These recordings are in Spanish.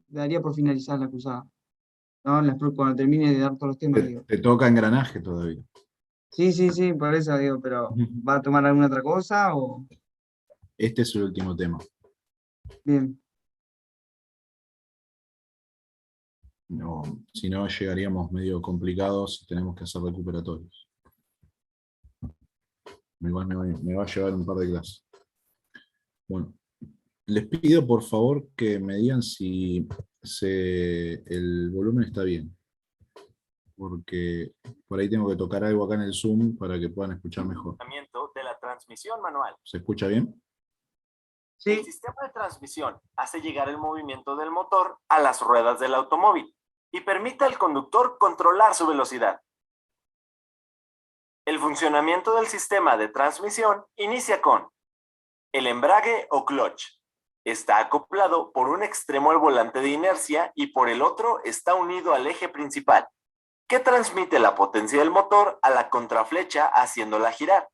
daría por finalizar la cruzada. ¿No? Cuando termine de dar todos los temas, digo. Te toca engranaje todavía. Sí, sí, sí, por eso digo, pero ¿va a tomar alguna otra cosa o...? Este es el último tema. Bien, No, si no, llegaríamos medio complicados y tenemos que hacer recuperatorios. Igual me va a llevar un par de clases. Bueno, les pido por favor que me digan si el volumen está bien, porque por ahí tengo que tocar algo acá en el Zoom para que puedan escuchar mejor. De la transmisión manual. ¿Se escucha bien? El sí, sistema de transmisión hace llegar el movimiento del motor a las ruedas del automóvil y permite al conductor controlar su velocidad. El funcionamiento del sistema de transmisión inicia con el embrague o clutch. Está acoplado por un extremo al volante de inercia y por el otro está unido al eje principal, que transmite la potencia del motor a la contraflecha haciéndola girar.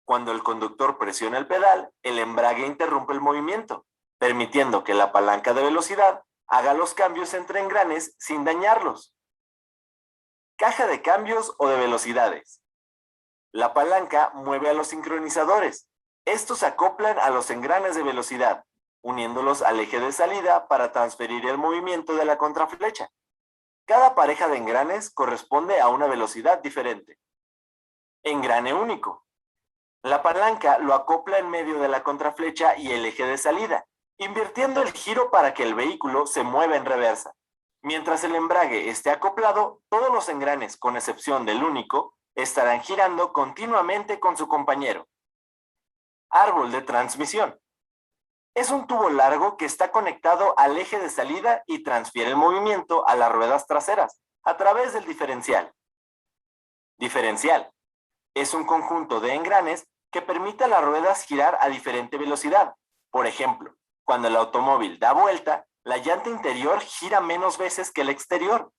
Cuando el conductor presiona el pedal, el embrague interrumpe el movimiento, permitiendo que la palanca de velocidad haga los cambios entre engranes sin dañarlos. Caja de cambios o de velocidades. La palanca mueve a los sincronizadores. Estos se acoplan a los engranes de velocidad, uniéndolos al eje de salida para transferir el movimiento de la contraflecha. Cada pareja de engranes corresponde a una velocidad diferente. Engrane único. La palanca lo acopla en medio de la contraflecha y el eje de salida, invirtiendo el giro para que el vehículo se mueva en reversa. Mientras el embrague esté acoplado, todos los engranes, con excepción del único, estarán girando continuamente con su compañero. Árbol de transmisión. Es un tubo largo que está conectado al eje de salida y transfiere el movimiento a las ruedas traseras a través del diferencial. Diferencial. Es un conjunto de engranes que permite a las ruedas girar a diferente velocidad. Por ejemplo, cuando el automóvil da vuelta, la llanta interior gira menos veces que el exterior.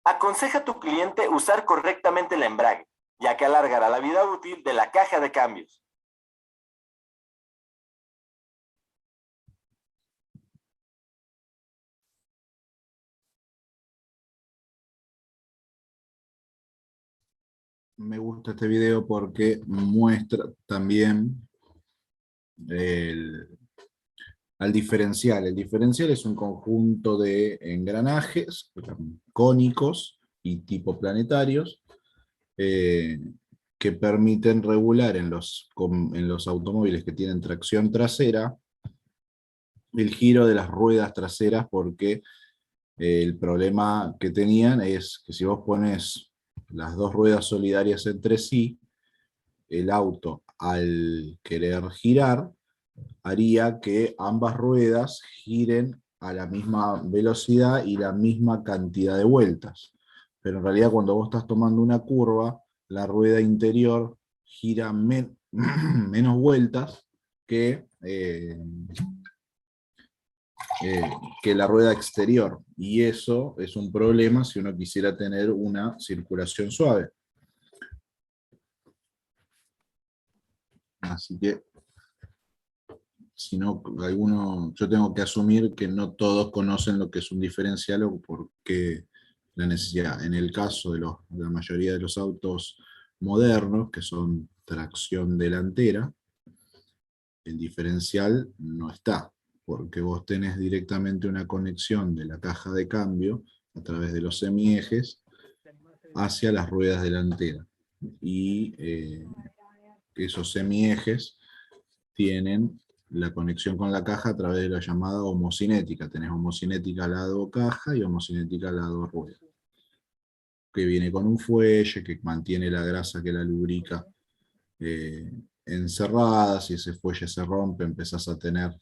Aconseja a tu cliente usar correctamente el embrague, ya que alargará la vida útil de la caja de cambios. Me gusta este video porque muestra también al diferencial. El diferencial es un conjunto de engranajes cónicos y tipo planetarios que permiten regular en los automóviles que tienen tracción trasera el giro de las ruedas traseras, porque el problema que tenían es que si vos pones las dos ruedas solidarias entre sí, el auto al querer girar haría que ambas ruedas giren a la misma velocidad y la misma cantidad de vueltas. Pero en realidad cuando vos estás tomando una curva, la rueda interior gira menos vueltas que la rueda exterior. Y eso es un problema si uno quisiera tener una circulación suave. Así que si no, yo tengo que asumir que no todos conocen lo que es un diferencial o por qué la necesidad. En el caso de la mayoría de los autos modernos, que son tracción delantera, el diferencial no está, porque vos tenés directamente una conexión de la caja de cambio a través de los semiejes hacia las ruedas delanteras. Y esos semiejes tienen la conexión con la caja a través de la llamada homocinética. Tenés homocinética lado caja y homocinética lado rueda, que viene con un fuelle que mantiene la grasa que la lubrica encerrada. Si ese fuelle se rompe, empezás a tener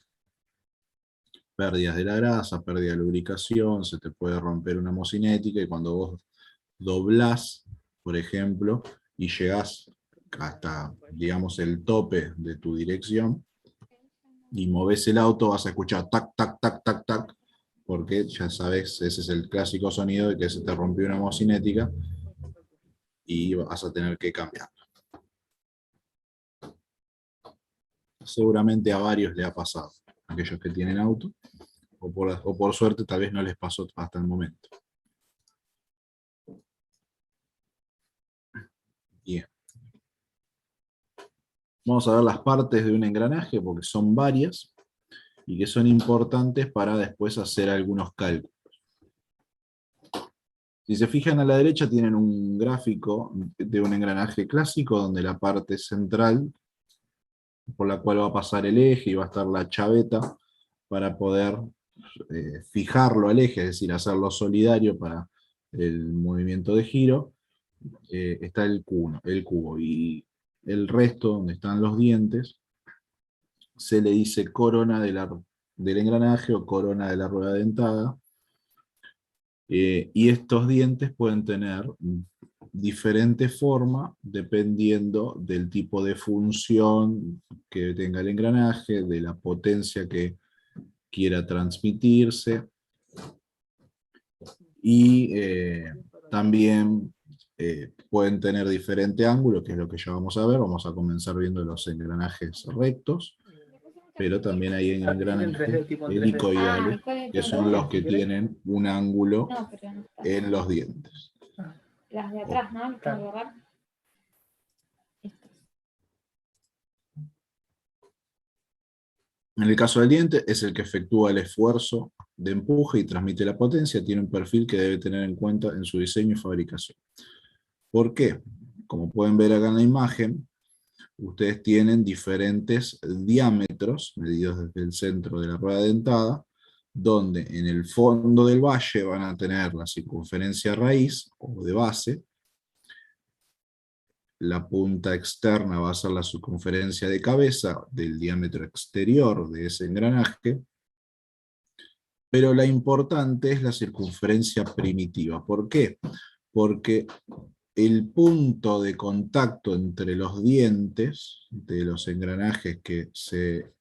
pérdidas de la grasa, pérdida de lubricación, se te puede romper una homocinética, y cuando vos doblás, por ejemplo, y llegás hasta, digamos, el tope de tu dirección, y movés el auto, vas a escuchar tac, tac, tac, tac, tac, porque ya sabes, ese es el clásico sonido de que se te rompió una homocinética y vas a tener que cambiar. Seguramente a varios le ha pasado, aquellos que tienen auto. o por suerte tal vez no les pasó hasta el momento. Bien. Vamos a ver las partes de un engranaje porque son varias y que son importantes para después hacer algunos cálculos. Si se fijan a la derecha tienen un gráfico de un engranaje clásico donde la parte central por la cual va a pasar el eje y va a estar la chaveta para poder fijarlo al eje, es decir, hacerlo solidario para el movimiento de giro, está el cubo, y el resto, donde están los dientes, se le dice corona del engranaje o corona de la rueda dentada, y estos dientes pueden tener diferente forma dependiendo del tipo de función que tenga el engranaje, de la potencia que quiera transmitirse, y también pueden tener diferente ángulo, que es lo que ya vamos a ver. Vamos a comenzar viendo los engranajes rectos, pero también hay engranajes helicoidales, que son los que tienen un ángulo en los dientes. Las de atrás, ¿no? Las tengo que agarrar. Estas. En el caso del diente, es el que efectúa el esfuerzo de empuje y transmite la potencia. Tiene un perfil que debe tener en cuenta en su diseño y fabricación. ¿Por qué? Como pueden ver acá en la imagen, ustedes tienen diferentes diámetros medidos desde el centro de la rueda dentada, donde en el fondo del valle van a tener la circunferencia raíz o de base, la punta externa va a ser la circunferencia de cabeza del diámetro exterior de ese engranaje, pero la importante es la circunferencia primitiva. ¿Por qué? Porque el punto de contacto entre los dientes de los engranajes que se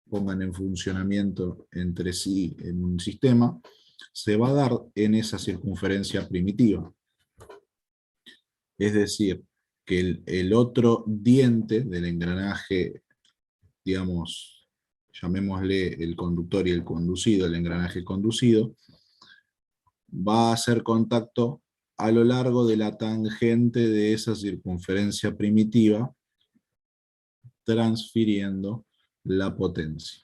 pongan en funcionamiento entre sí en un sistema, se va a dar en esa circunferencia primitiva. Es decir, que el otro diente del engranaje, digamos, llamémosle el conductor y el conducido, el engranaje conducido, va a hacer contacto a lo largo de la tangente de esa circunferencia primitiva, transfiriendo la potencia.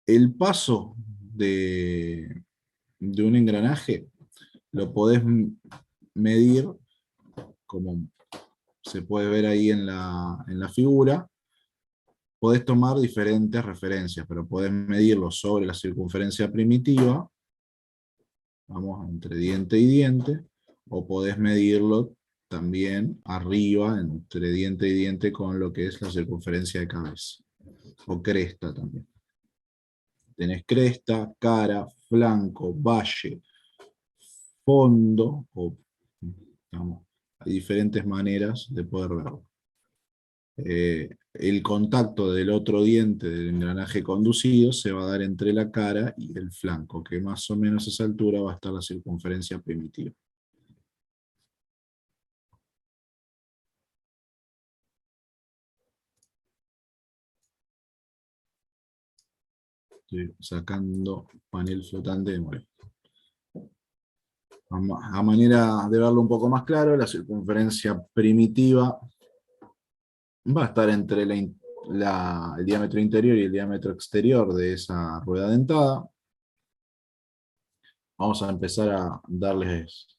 El paso de un engranaje lo podés medir, como se puede ver ahí en la figura. Podés tomar diferentes referencias, pero podés medirlo sobre la circunferencia primitiva, vamos, entre diente y diente, o podés medirlo también arriba, entre diente y diente, con lo que es la circunferencia de cabeza, o cresta también. Tenés cresta, cara, flanco, valle, fondo, o, digamos, hay diferentes maneras de poder verlo. El contacto del otro diente del engranaje conducido se va a dar entre la cara y el flanco, que más o menos a esa altura va a estar la circunferencia primitiva. Estoy sacando panel flotante de memoria. A manera de verlo un poco más claro, la circunferencia primitiva va a estar entre el diámetro interior y el diámetro exterior de esa rueda dentada. Vamos a empezar a darles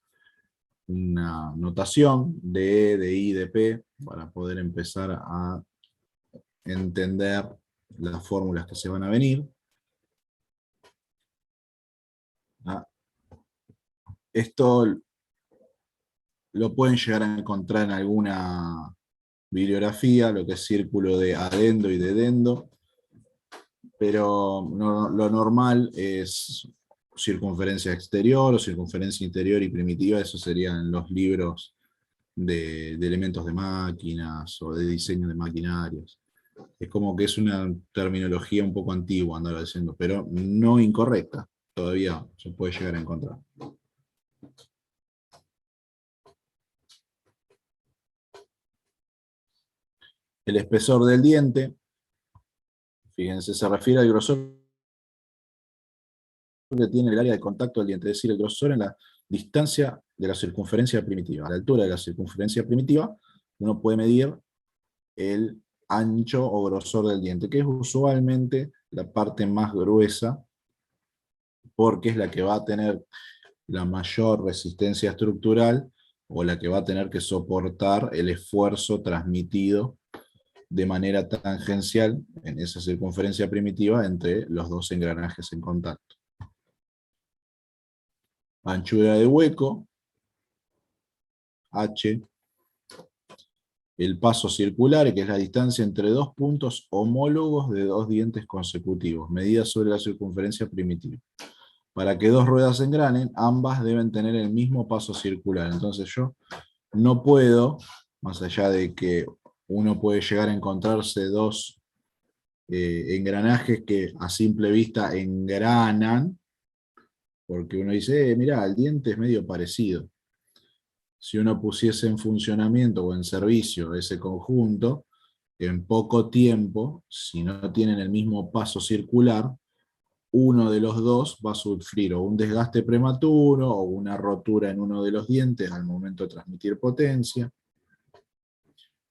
una notación de E, de I, de P, para poder empezar a entender las fórmulas que se van a venir. Esto lo pueden llegar a encontrar en alguna bibliografía, lo que es círculo de adendo y de dendo, pero lo normal es circunferencia exterior o circunferencia interior y primitiva. Eso serían los libros de elementos de máquinas o de diseño de maquinarias. Es como que es una terminología un poco antigua andar diciendo, pero no incorrecta. Todavía se puede llegar a encontrar. El espesor del diente Fíjense, se refiere al grosor que tiene el área de contacto del diente, es decir, el grosor en la distancia de la circunferencia primitiva. A la altura de la circunferencia primitiva, uno puede medir el ancho o grosor del diente, que es usualmente la parte más gruesa, porque es la que va a tener la mayor resistencia estructural, o la que va a tener que soportar el esfuerzo transmitido de manera tangencial en esa circunferencia primitiva entre los dos engranajes en contacto. Anchura de hueco, H. El paso circular, que es la distancia entre dos puntos homólogos de dos dientes consecutivos, medida sobre la circunferencia primitiva. Para que dos ruedas engranen, ambas deben tener el mismo paso circular. Entonces yo no puedo, más allá de que uno puede llegar a encontrarse dos engranajes que a simple vista engranan, porque uno dice, mirá, el diente es medio parecido. Si uno pusiese en funcionamiento o en servicio ese conjunto, en poco tiempo, si no tienen el mismo paso circular, uno de los dos va a sufrir o un desgaste prematuro o una rotura en uno de los dientes al momento de transmitir potencia.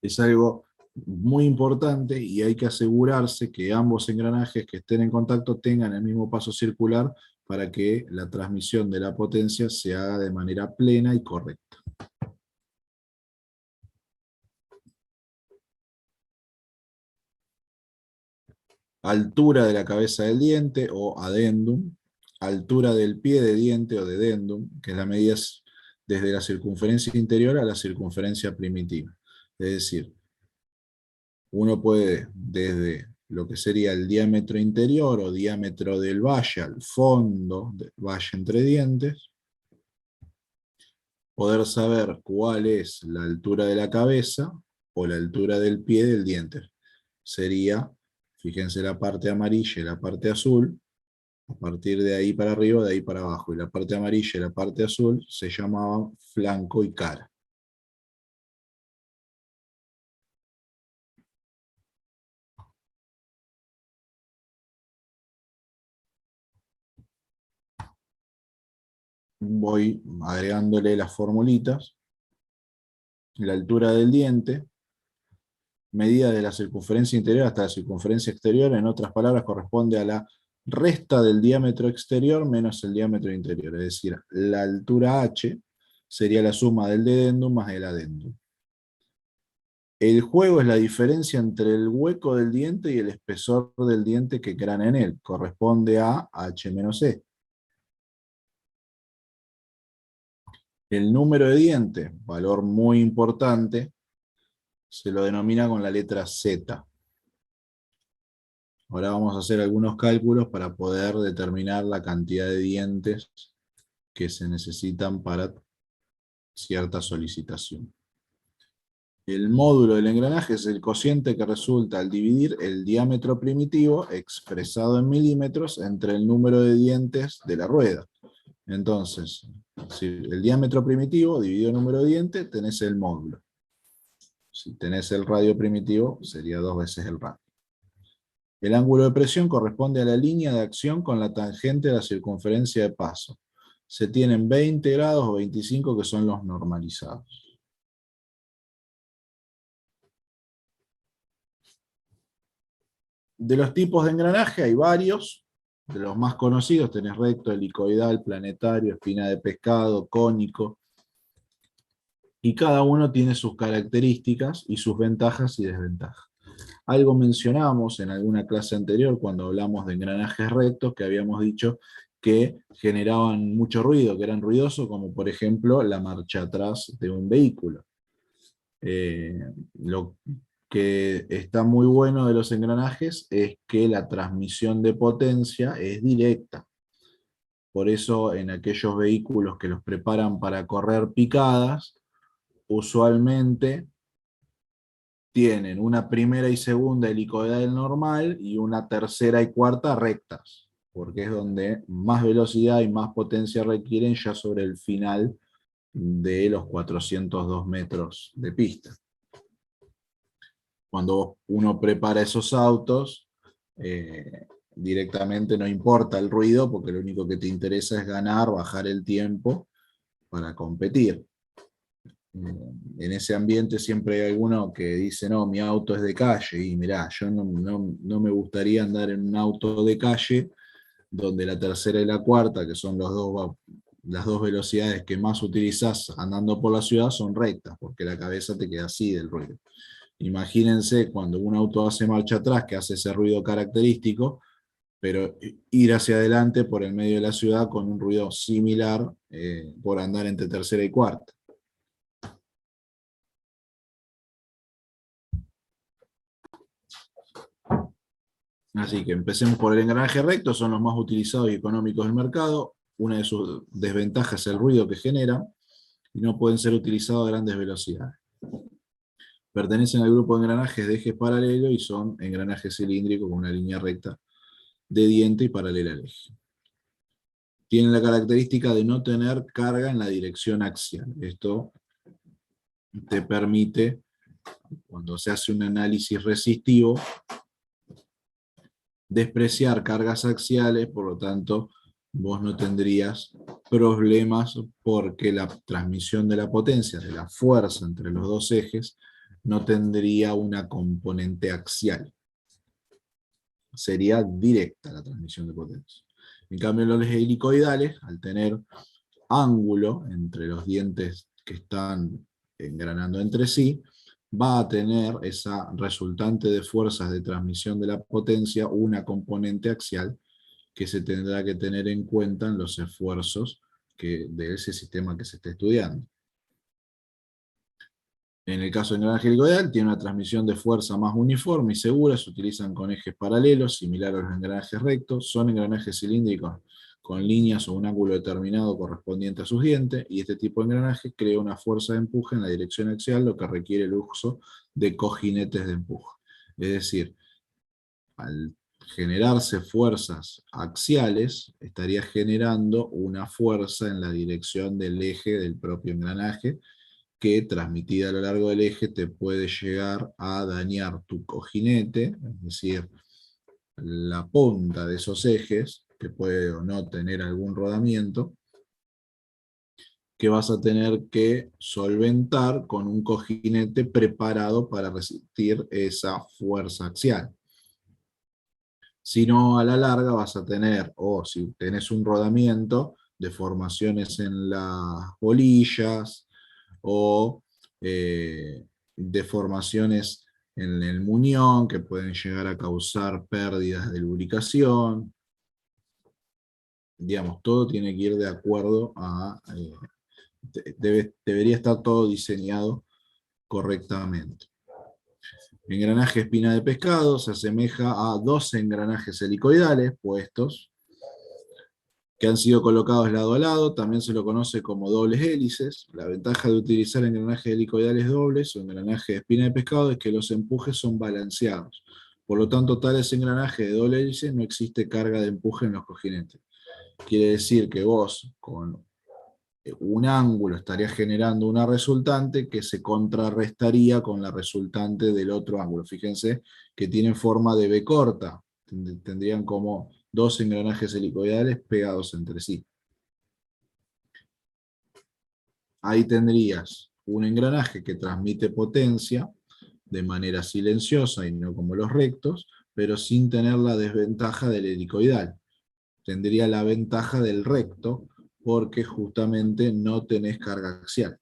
Es algo muy importante y hay que asegurarse que ambos engranajes que estén en contacto tengan el mismo paso circular para que la transmisión de la potencia se haga de manera plena y correcta. Altura de la cabeza del diente o adendum, altura del pie de diente o dedendum, que es la medida desde la circunferencia interior a la circunferencia primitiva. Es decir, uno puede desde lo que sería el diámetro interior o diámetro del valle al fondo del valle entre dientes, poder saber cuál es la altura de la cabeza o la altura del pie del diente. Sería, fíjense la parte amarilla y la parte azul, a partir de ahí para arriba, de ahí para abajo, y la parte amarilla y la parte azul se llamaban flanco y cara. Voy agregándole las formulitas. La altura del diente, medida de la circunferencia interior hasta la circunferencia exterior, en otras palabras, corresponde a la resta del diámetro exterior menos el diámetro interior. Es decir, la altura H sería la suma del dedendum más el adendum. El juego es la diferencia entre el hueco del diente y el espesor del diente que grana en él. Corresponde a H menos E. El número de dientes, valor muy importante, se lo denomina con la letra Z. Ahora vamos a hacer algunos cálculos para poder determinar la cantidad de dientes que se necesitan para cierta solicitación. El módulo del engranaje es el cociente que resulta al dividir el diámetro primitivo, expresado en milímetros, entre el número de dientes de la rueda. Entonces, si el diámetro primitivo dividido el número de dientes, tenés el módulo. Si tenés el radio primitivo, sería 2 veces el radio. El ángulo de presión corresponde a la línea de acción con la tangente de la circunferencia de paso. Se tienen 20 grados o 25 que son los normalizados. De los tipos de engranaje hay varios. De los más conocidos tenés recto, helicoidal, planetario, espina de pescado, cónico. Y cada uno tiene sus características y sus ventajas y desventajas. Algo mencionamos en alguna clase anterior cuando hablamos de engranajes rectos, que habíamos dicho que generaban mucho ruido, que eran ruidosos, como por ejemplo la marcha atrás de un vehículo. Lo que está muy bueno de los engranajes es que la transmisión de potencia es directa. Por eso en aquellos vehículos que los preparan para correr picadas, usualmente tienen una primera y segunda helicoidal normal y una tercera y cuarta rectas, porque es donde más velocidad y más potencia requieren ya sobre el final de los 402 metros de pista. Cuando uno prepara esos autos, directamente no importa el ruido, porque lo único que te interesa es ganar, bajar el tiempo para competir. En ese ambiente siempre hay alguno que dice, no, mi auto es de calle, y mirá, yo no me gustaría andar en un auto de calle donde la tercera y la cuarta, que son las dos velocidades que más utilizás andando por la ciudad, son rectas, porque la cabeza te queda así del ruido. Imagínense cuando un auto hace marcha atrás, que hace ese ruido característico, pero ir hacia adelante por el medio de la ciudad con un ruido similar por andar entre tercera y cuarta. Así que empecemos por el engranaje recto, son los más utilizados y económicos del mercado. Una de sus desventajas es el ruido que generan y no pueden ser utilizados a grandes velocidades. Pertenecen al grupo de engranajes de ejes paralelos y son engranajes cilíndricos con una línea recta de diente y paralela al eje. Tienen la característica de no tener carga en la dirección axial. Esto te permite, cuando se hace un análisis resistivo, despreciar cargas axiales, por lo tanto, vos no tendrías problemas porque la transmisión de la potencia, de la fuerza entre los dos ejes, no tendría una componente axial. Sería directa la transmisión de potencia. En cambio, los helicoidales, al tener ángulo entre los dientes que están engranando entre sí, va a tener esa resultante de fuerzas de transmisión de la potencia una componente axial que se tendrá que tener en cuenta en los esfuerzos de ese sistema que se esté estudiando. En el caso del engranaje helicoidal, tiene una transmisión de fuerza más uniforme y segura, se utilizan con ejes paralelos, similar a los engranajes rectos, son engranajes cilíndricos con líneas o un ángulo determinado correspondiente a sus dientes, y este tipo de engranaje crea una fuerza de empuje en la dirección axial, lo que requiere el uso de cojinetes de empuje. Es decir, al generarse fuerzas axiales, estaría generando una fuerza en la dirección del eje del propio engranaje, que transmitida a lo largo del eje te puede llegar a dañar tu cojinete, es decir, la punta de esos ejes, que puede o no tener algún rodamiento, que vas a tener que solventar con un cojinete preparado para resistir esa fuerza axial. Si no, a la larga vas a tener, o si tenés un rodamiento, deformaciones en las bolillas, o deformaciones en el muñón que pueden llegar a causar pérdidas de lubricación. Digamos, todo tiene que ir de acuerdo a... debería estar todo diseñado correctamente. Engranaje espina de pescado se asemeja a dos engranajes helicoidales puestos, que han sido colocados lado a lado, también se lo conoce como dobles hélices. La ventaja de utilizar engranajes helicoidales dobles o engranaje de espina de pescado es que los empujes son balanceados. Por lo tanto, tales engranajes de doble hélice no existe carga de empuje en los cojinetes. Quiere decir que vos, con un ángulo, estarías generando una resultante que se contrarrestaría con la resultante del otro ángulo. Fíjense que tienen forma de B corta. Tendrían como dos engranajes helicoidales pegados entre sí. Ahí tendrías un engranaje que transmite potencia de manera silenciosa y no como los rectos, pero sin tener la desventaja del helicoidal. Tendría la ventaja del recto porque justamente no tenés carga axial.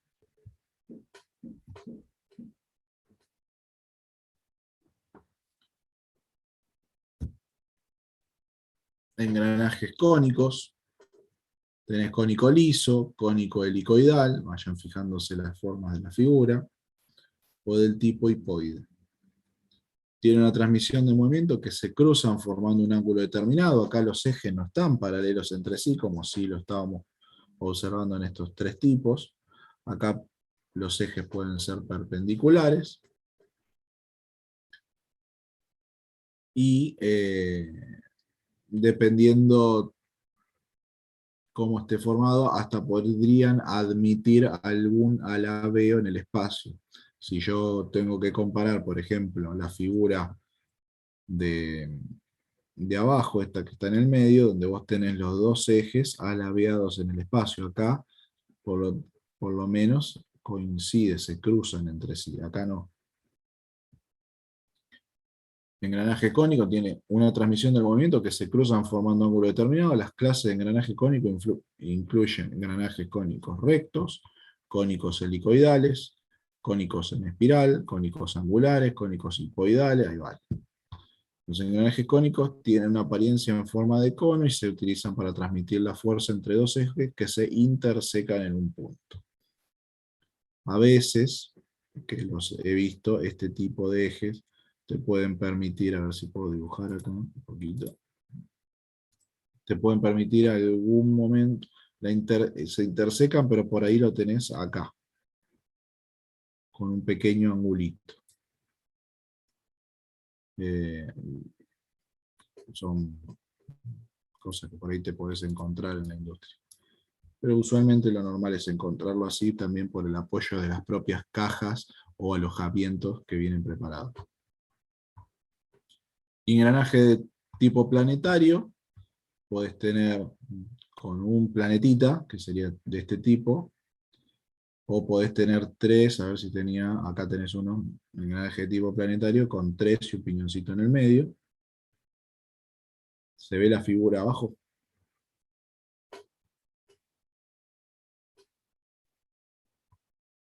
Engranajes cónicos. Tenés cónico liso, cónico helicoidal, vayan fijándose las formas de la figura, o del tipo hipoide. Tiene una transmisión de movimiento que se cruzan formando un ángulo determinado. Acá los ejes no están paralelos entre sí, como si lo estábamos observando en estos tres tipos. Acá los ejes pueden ser perpendiculares. Y dependiendo cómo esté formado, hasta podrían admitir algún alabeo en el espacio. Si yo tengo que comparar, por ejemplo, la figura de de abajo, esta que está en el medio, donde vos tenés los dos ejes alabeados en el espacio. Acá, por lo menos, coincide, se cruzan entre sí. Acá no. El engranaje cónico tiene una transmisión del movimiento que se cruzan formando ángulo determinado. Las clases de engranaje cónico incluyen engranajes cónicos rectos, cónicos helicoidales, cónicos en espiral, cónicos angulares, cónicos hipoidales, ahí va. Los engranajes cónicos tienen una apariencia en forma de cono y se utilizan para transmitir la fuerza entre dos ejes que se intersecan en un punto. A veces, que los he visto, este tipo de ejes te pueden permitir, a ver si puedo dibujar acá un poquito, te pueden permitir algún momento, se intersecan, pero por ahí lo tenés acá, con un pequeño angulito. Son cosas que por ahí te podés encontrar en la industria. Pero usualmente lo normal es encontrarlo así también por el apoyo de las propias cajas o alojamientos que vienen preparados. Engranaje de tipo planetario, podés tener con un planetita, que sería de este tipo, o podés tener tres, a ver si tenía, acá tenés uno, engranaje de tipo planetario, con tres y un piñoncito en el medio. ¿Se ve la figura abajo?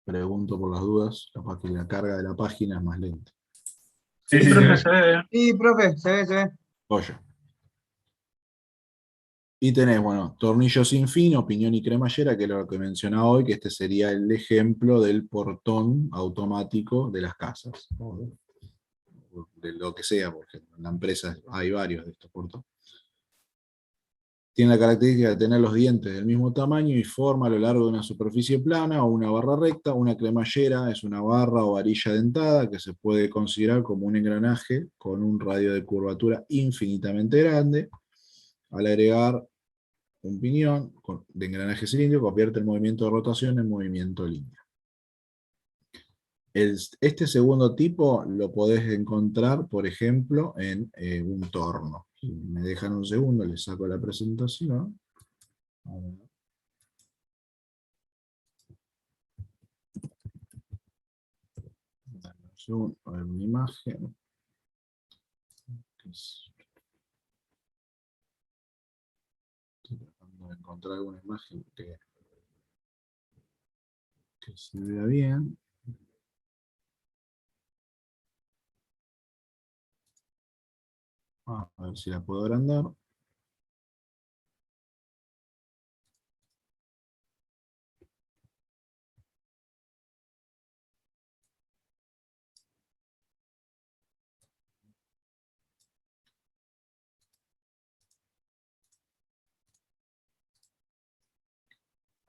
Pregunto por las dudas, capaz que la carga de la página es más lenta. Sí, Sí, profe, sí. se ve. Sí, profe, se ve, se ve. Joya. Y tenés, bueno, tornillo sin fin, o piñón y cremallera, que es lo que mencionaba hoy, que este sería el ejemplo del portón automático de las casas. O de lo que sea, porque en la empresa hay varios de estos portones. Tiene la característica de tener los dientes del mismo tamaño y forma a lo largo de una superficie plana o una barra recta. Una cremallera es una barra o varilla dentada que se puede considerar como un engranaje con un radio de curvatura infinitamente grande. Al agregar un piñón de engranaje cilíndrico, convierte el movimiento de rotación en movimiento lineal. Este segundo tipo lo podés encontrar, por ejemplo, en un torno. Si me dejan un segundo, les saco la presentación. A ver. A ver una imagen. Estoy tratando de encontrar alguna imagen que se vea bien. A ver si la puedo agrandar.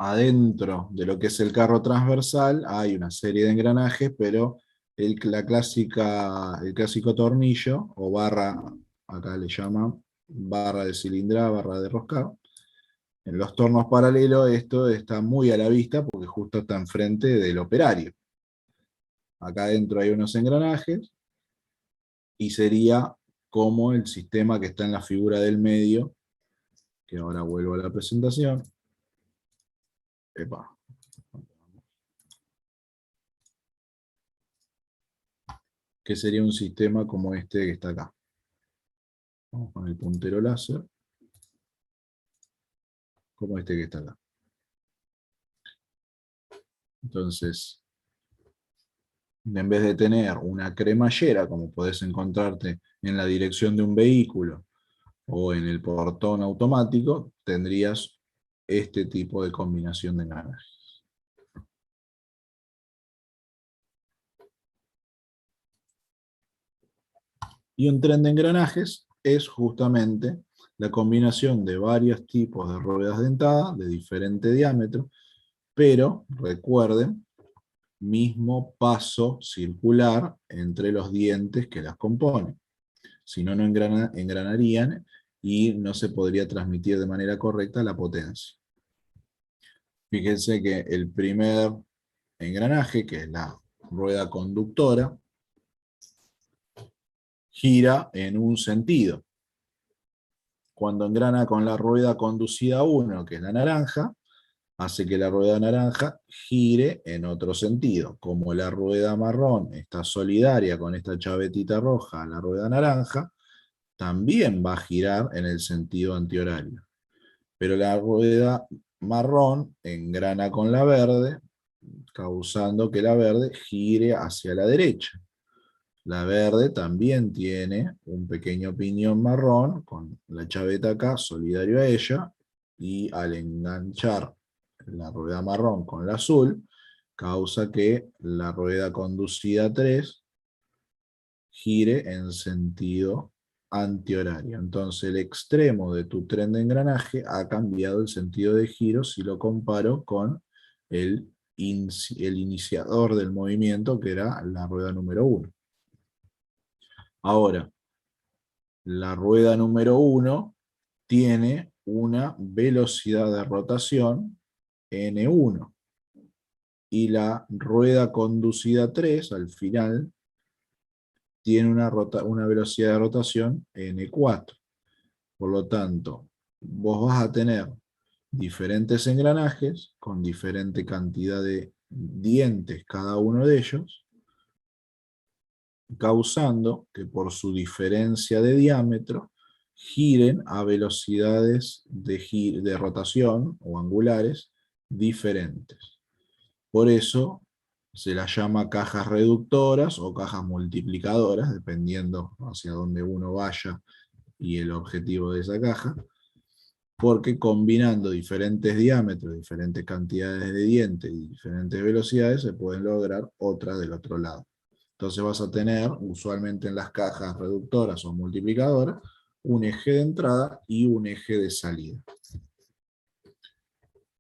Adentro de lo que es el carro transversal hay una serie de engranajes, pero el clásico tornillo, o barra, acá le llaman barra de cilindrada, barra de roscado. En los tornos paralelos esto está muy a la vista porque justo está enfrente del operario. Acá adentro hay unos engranajes y sería como el sistema que está en la figura del medio, que ahora vuelvo a la presentación. Epa. Que sería un sistema como este que está acá. Vamos con el puntero láser. Como este que está acá. Entonces, en vez de tener una cremallera, como podés encontrarte en la dirección de un vehículo o en el portón automático, tendrías este tipo de combinación de engranajes. Y un tren de engranajes es justamente la combinación de varios tipos de ruedas dentadas de diferente diámetro, pero recuerden, mismo paso circular entre los dientes que las componen. Si no, no engranarían y no se podría transmitir de manera correcta la potencia. Fíjense que el primer engranaje, que es la rueda conductora, gira en un sentido. cuando engrana con la rueda conducida 1, que es la naranja, hace que la rueda naranja gire en otro sentido. Como la rueda marrón está solidaria con esta chavetita roja a la rueda naranja, también va a girar en el sentido antihorario. Pero la rueda marrón engrana con la verde, causando que la verde gire hacia la derecha. La verde también tiene un pequeño piñón marrón, con la chaveta acá, solidario a ella, y al enganchar la rueda marrón con la azul, causa que la rueda conducida 3 gire en sentido antihorario. Entonces el extremo de tu tren de engranaje ha cambiado el sentido de giro si lo comparo con el iniciador del movimiento, que era la rueda número 1. Ahora, la rueda número 1 tiene una velocidad de rotación N1. Y la rueda conducida 3, al final, tiene una velocidad de rotación N4. Por lo tanto, vos vas a tener diferentes engranajes con diferente cantidad de dientes cada uno de ellos, causando que por su diferencia de diámetro giren a velocidades de rotación o angulares diferentes. Por eso se las llama cajas reductoras o cajas multiplicadoras, dependiendo hacia dónde uno vaya y el objetivo de esa caja, porque combinando diferentes diámetros, diferentes cantidades de dientes y diferentes velocidades, se pueden lograr otras del otro lado. Entonces vas a tener, usualmente en las cajas reductoras o multiplicadoras, un eje de entrada y un eje de salida.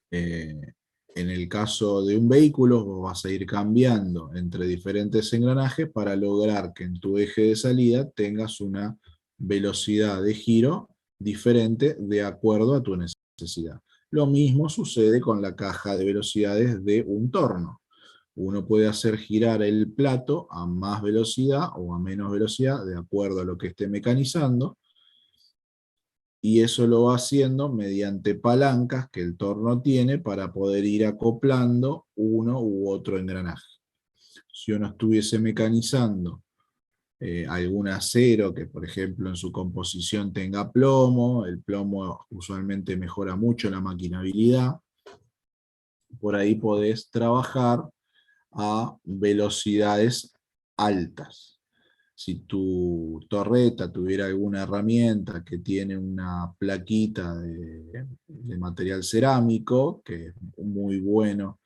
En el caso de un vehículo, vos vas a ir cambiando entre diferentes engranajes para lograr que en tu eje de salida tengas una velocidad de giro diferente de acuerdo a tu necesidad. Lo mismo sucede con la caja de velocidades de un torno. Uno puede hacer girar el plato a más velocidad o a menos velocidad de acuerdo a lo que esté mecanizando, y eso lo va haciendo mediante palancas que el torno tiene para poder ir acoplando uno u otro engranaje. Si uno estuviese mecanizando algún acero que, por ejemplo, en su composición tenga plomo, el plomo usualmente mejora mucho la maquinabilidad, por ahí podés trabajar a velocidades altas. Si tu torreta tuviera alguna herramienta que tiene una plaquita de material cerámico, que es muy bueno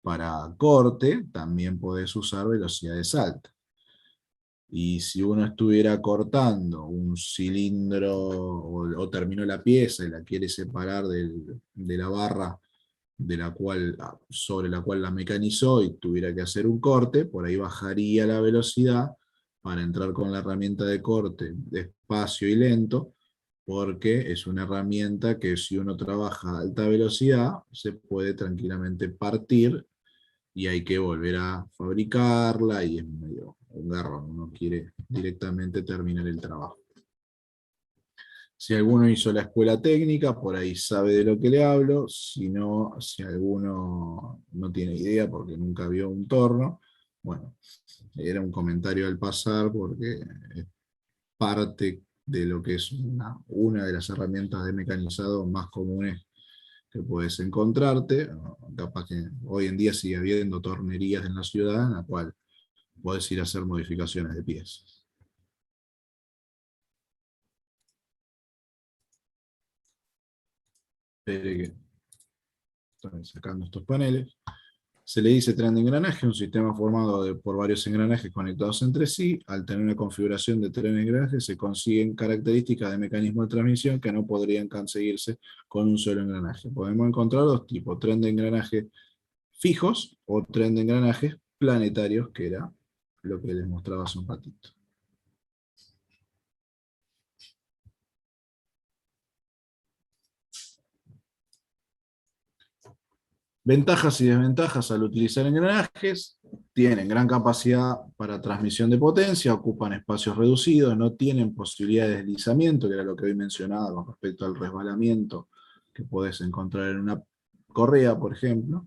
para corte, también podés usar velocidades altas. Y si uno estuviera cortando un cilindro o terminó la pieza y la quiere separar de la barra sobre la cual la mecanizó y tuviera que hacer un corte, por ahí bajaría la velocidad para entrar con la herramienta de corte despacio y lento, porque es una herramienta que si uno trabaja a alta velocidad se puede tranquilamente partir y hay que volver a fabricarla y es medio un garrón, uno quiere directamente terminar el trabajo. Si alguno hizo la escuela técnica, por ahí sabe de lo que le hablo. Si no, si alguno no tiene idea porque nunca vio un torno, bueno, era un comentario al pasar porque es parte de lo que es una de las herramientas de mecanizado más comunes que puedes encontrarte. Capaz que hoy en día sigue habiendo tornerías en la ciudad en la cual podés ir a hacer modificaciones de piezas. Estoy sacando estos paneles. Se le dice tren de engranaje, un sistema formado por varios engranajes conectados entre sí. Al tener una configuración de tren de engranaje se consiguen características de mecanismo de transmisión que no podrían conseguirse con un solo engranaje. Podemos encontrar dos tipos, tren de engranaje fijos o tren de engranajes planetarios, que era lo que les mostraba hace un ratito. Ventajas y desventajas al utilizar engranajes. tienen gran capacidad para transmisión de potencia, ocupan espacios reducidos, no tienen posibilidad de deslizamiento, que era lo que hoy mencionaba con respecto al resbalamiento que podés encontrar en una correa, por ejemplo.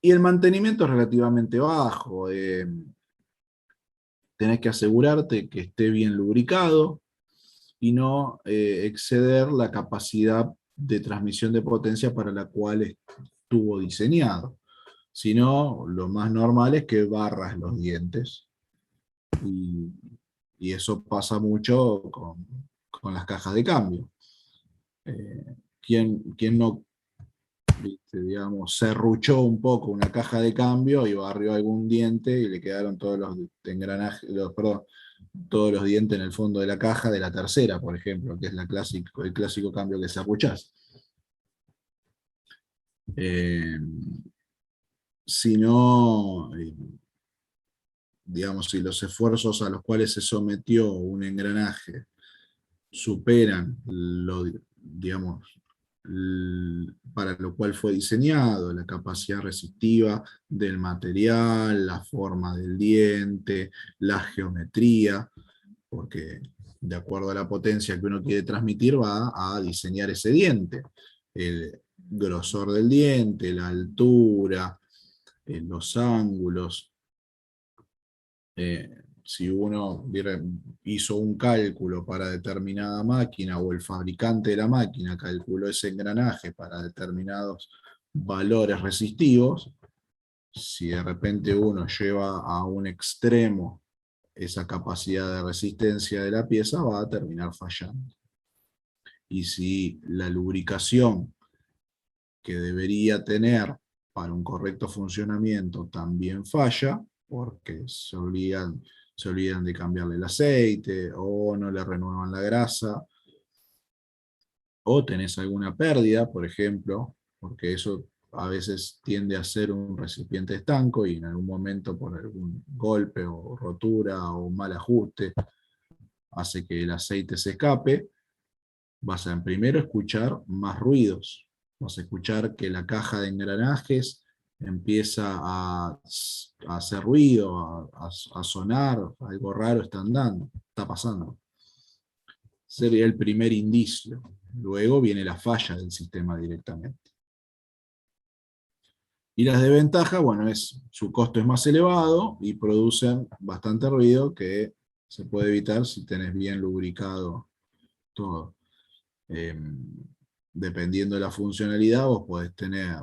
Y el mantenimiento es relativamente bajo. Tenés que asegurarte que esté bien lubricado y no exceder la capacidad de transmisión de potencia para la cual estuvo diseñado. Si no, lo más normal es que barras los dientes. Y eso pasa mucho con las cajas de cambio. ¿Quién no, digamos, serruchó un poco una caja de cambio y barrió algún diente y le quedaron todos los engranajes, todos los dientes en el fondo de la caja de la tercera, por ejemplo, que es el clásico cambio que serruchás? Si no, digamos, si los esfuerzos a los cuales se sometió un engranaje superan digamos, para lo cual fue diseñado, la capacidad resistiva del material, la forma del diente, la geometría, porque de acuerdo a la potencia que uno quiere transmitir va a diseñar ese diente. El grosor del diente, la altura, los ángulos. Si uno hizo un cálculo para determinada máquina o el fabricante de la máquina calculó ese engranaje para determinados valores resistivos, si de repente uno lleva a un extremo esa capacidad de resistencia de la pieza, va a terminar fallando. Y si la lubricación que debería tener para un correcto funcionamiento también falla, porque se olvidan de cambiarle el aceite, o no le renuevan la grasa, o tenés alguna pérdida, por ejemplo, porque eso a veces tiende a ser un recipiente estanco y en algún momento por algún golpe o rotura o mal ajuste hace que el aceite se escape, vas a primero escuchar más ruidos, vas a escuchar que la caja de engranajes empieza a hacer ruido, a sonar, algo raro está pasando. Sería el primer indicio. Luego viene la falla del sistema directamente. Y las desventajas, bueno, su costo es más elevado y producen bastante ruido que se puede evitar si tenés bien lubricado todo. Dependiendo de la funcionalidad, vos podés tener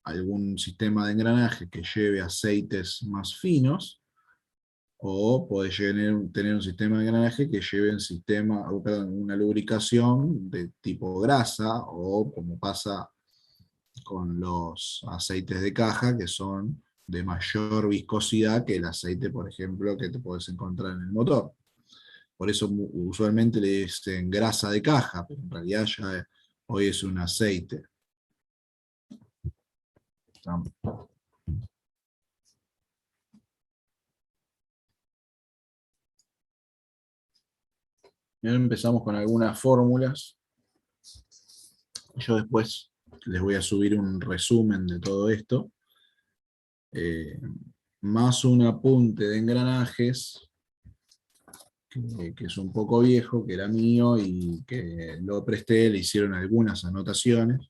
algún sistema de engranaje que lleve aceites más finos, o podés tener un sistema de engranaje que lleve una lubricación de tipo grasa, o como pasa con los aceites de caja, que son de mayor viscosidad que el aceite, por ejemplo, que te podés encontrar en el motor. Por eso usualmente le dicen grasa de caja, pero en realidad ya hoy es un aceite. Y ahora empezamos con algunas fórmulas. Yo después les voy a subir un resumen de todo esto. Más un apunte de engranajes, que es un poco viejo, que era mío y que lo presté, le hicieron algunas anotaciones,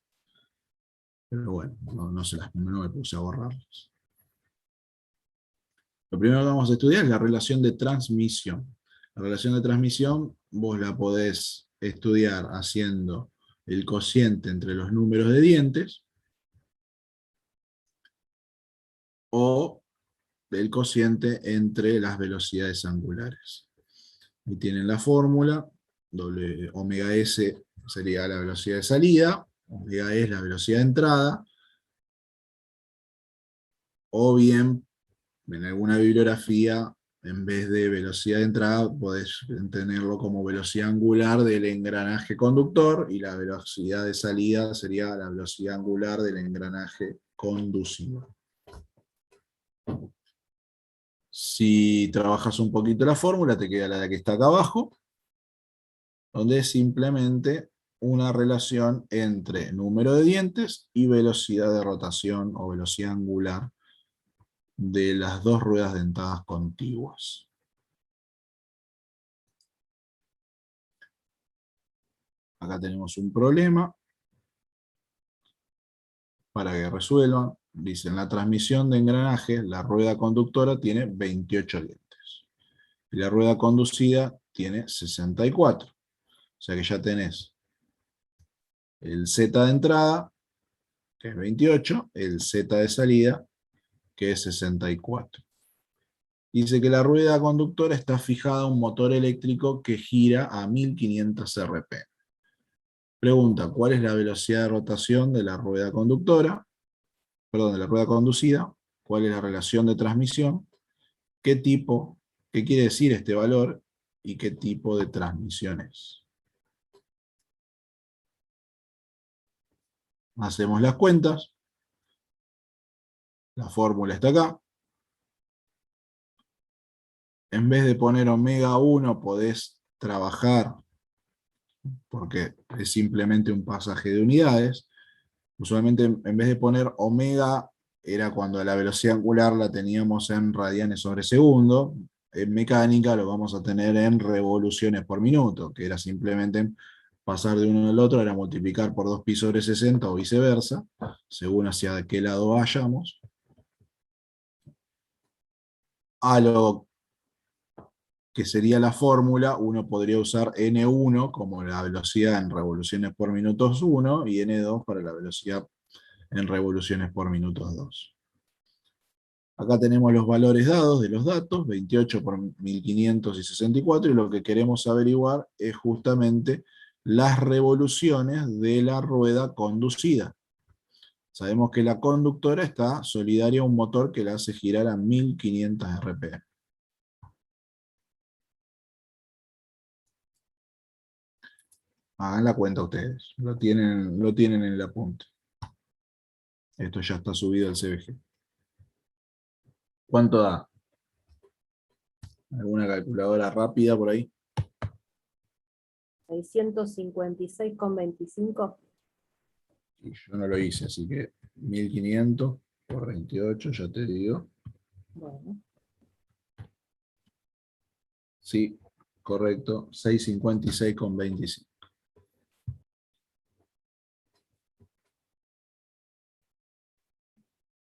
pero bueno, no me puse a borrarlas. Lo primero que vamos a estudiar es la relación de transmisión. La relación de transmisión vos la podés estudiar haciendo el cociente entre los números de dientes, o el cociente entre las velocidades angulares. Ahí tienen la fórmula, omega S sería la velocidad de salida, omega E es la velocidad de entrada, o bien, en alguna bibliografía, en vez de velocidad de entrada, podés tenerlo como velocidad angular del engranaje conductor, y la velocidad de salida sería la velocidad angular del engranaje conducido. Si trabajas un poquito la fórmula, te queda la que está acá abajo, donde simplemente una relación entre número de dientes y velocidad de rotación o velocidad angular de las dos ruedas dentadas contiguas. Acá tenemos un problema para que resuelvan. Dice, en la transmisión de engranajes, la rueda conductora tiene 28 dientes. Y la rueda conducida tiene 64. O sea que ya tenés el Z de entrada, que es 28, el Z de salida, que es 64. Dice que la rueda conductora está fijada a un motor eléctrico que gira a 1500 RPM. Pregunta, ¿cuál es la velocidad de rotación de la rueda conductora? Perdón, de la rueda conducida. ¿Cuál es la relación de transmisión? ¿Qué quiere decir este valor? ¿Y qué tipo de transmisión es? Hacemos las cuentas. La fórmula está acá. En vez de poner omega 1 podés trabajar, porque es simplemente un pasaje de unidades. Usualmente en vez de poner omega, era cuando la velocidad angular la teníamos en radianes sobre segundo. En mecánica lo vamos a tener en revoluciones por minuto, que era simplemente pasar de uno al otro, era multiplicar por 2 pi sobre 60 o viceversa, según hacia qué lado vayamos. A lo que sería la fórmula, uno podría usar N1 como la velocidad en revoluciones por minutos 1 y N2 para la velocidad en revoluciones por minutos 2. Acá tenemos los valores dados de los datos, 28 por 1500 y 64, y lo que queremos averiguar es justamente las revoluciones de la rueda conducida. Sabemos que la conductora está solidaria a un motor que la hace girar a 1500 RPM. Hagan la cuenta ustedes, lo tienen en el apunte. Esto ya está subido al CBG. ¿Cuánto da? ¿Alguna calculadora rápida por ahí? 656,25. Y yo no lo hice, así que 1500 por 28, ya te digo. Bueno, Sí, correcto, 656,25.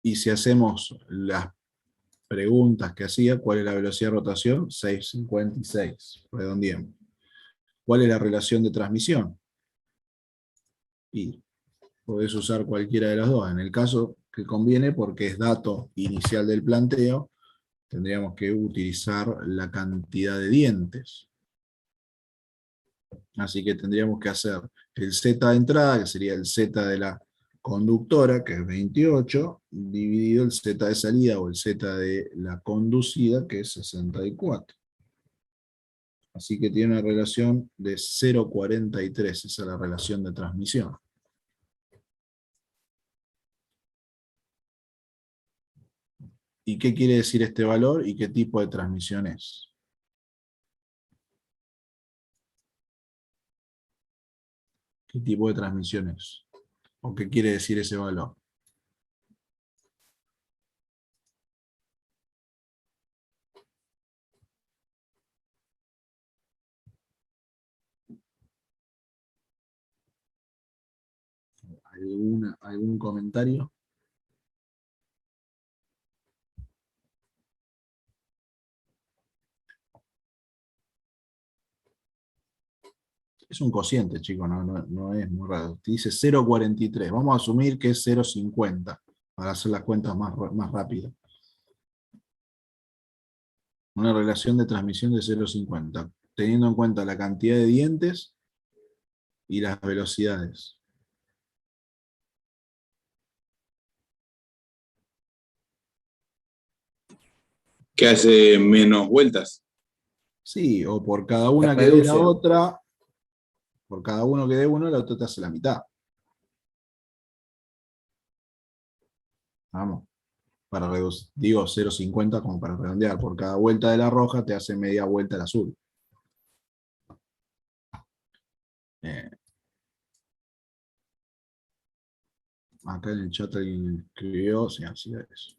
Y si hacemos las preguntas que hacía, ¿cuál es la velocidad de rotación? 656, redondeemos. ¿Cuál es la relación de transmisión? Y podés usar cualquiera de las dos. En el caso que conviene, porque es dato inicial del planteo, tendríamos que utilizar la cantidad de dientes. Así que tendríamos que hacer el Z de entrada, que sería el Z de la conductora, que es 28, dividido el Z de salida, o el Z de la conducida, que es 64. Así que tiene una relación de 0,43, esa es la relación de transmisión. ¿Y qué quiere decir este valor y qué tipo de transmisión es? ¿Qué tipo de transmisión es? ¿O qué quiere decir ese valor? ¿Algún comentario? Es un cociente, chicos, no es muy raro. Te dice 0,43. Vamos a asumir que es 0,50 para hacer las cuentas más rápidas. Una relación de transmisión de 0,50, teniendo en cuenta la cantidad de dientes y las velocidades. Que hace menos vueltas. Sí, o por cada una Se que dé la reduce. otra, por cada uno que dé uno, la otra te hace la mitad. Vamos, para reducir, digo 0,50 como para redondear, por cada vuelta de la roja te hace media vuelta el azul. Acá en el chat alguien escribió, sí, así es.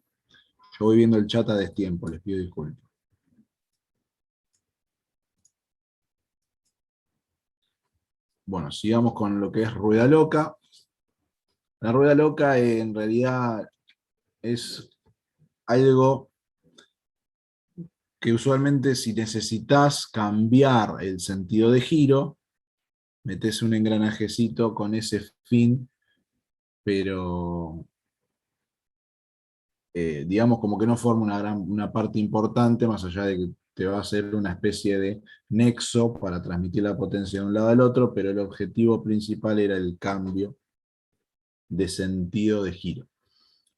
Yo voy viendo el chat a destiempo, les pido disculpas. Bueno, sigamos con lo que es rueda loca. La rueda loca en realidad es algo que usualmente si necesitas cambiar el sentido de giro, metes un engranajecito con ese fin, pero digamos como que no forma una parte importante, más allá de que te va a hacer una especie de nexo para transmitir la potencia de un lado al otro, pero el objetivo principal era el cambio de sentido de giro.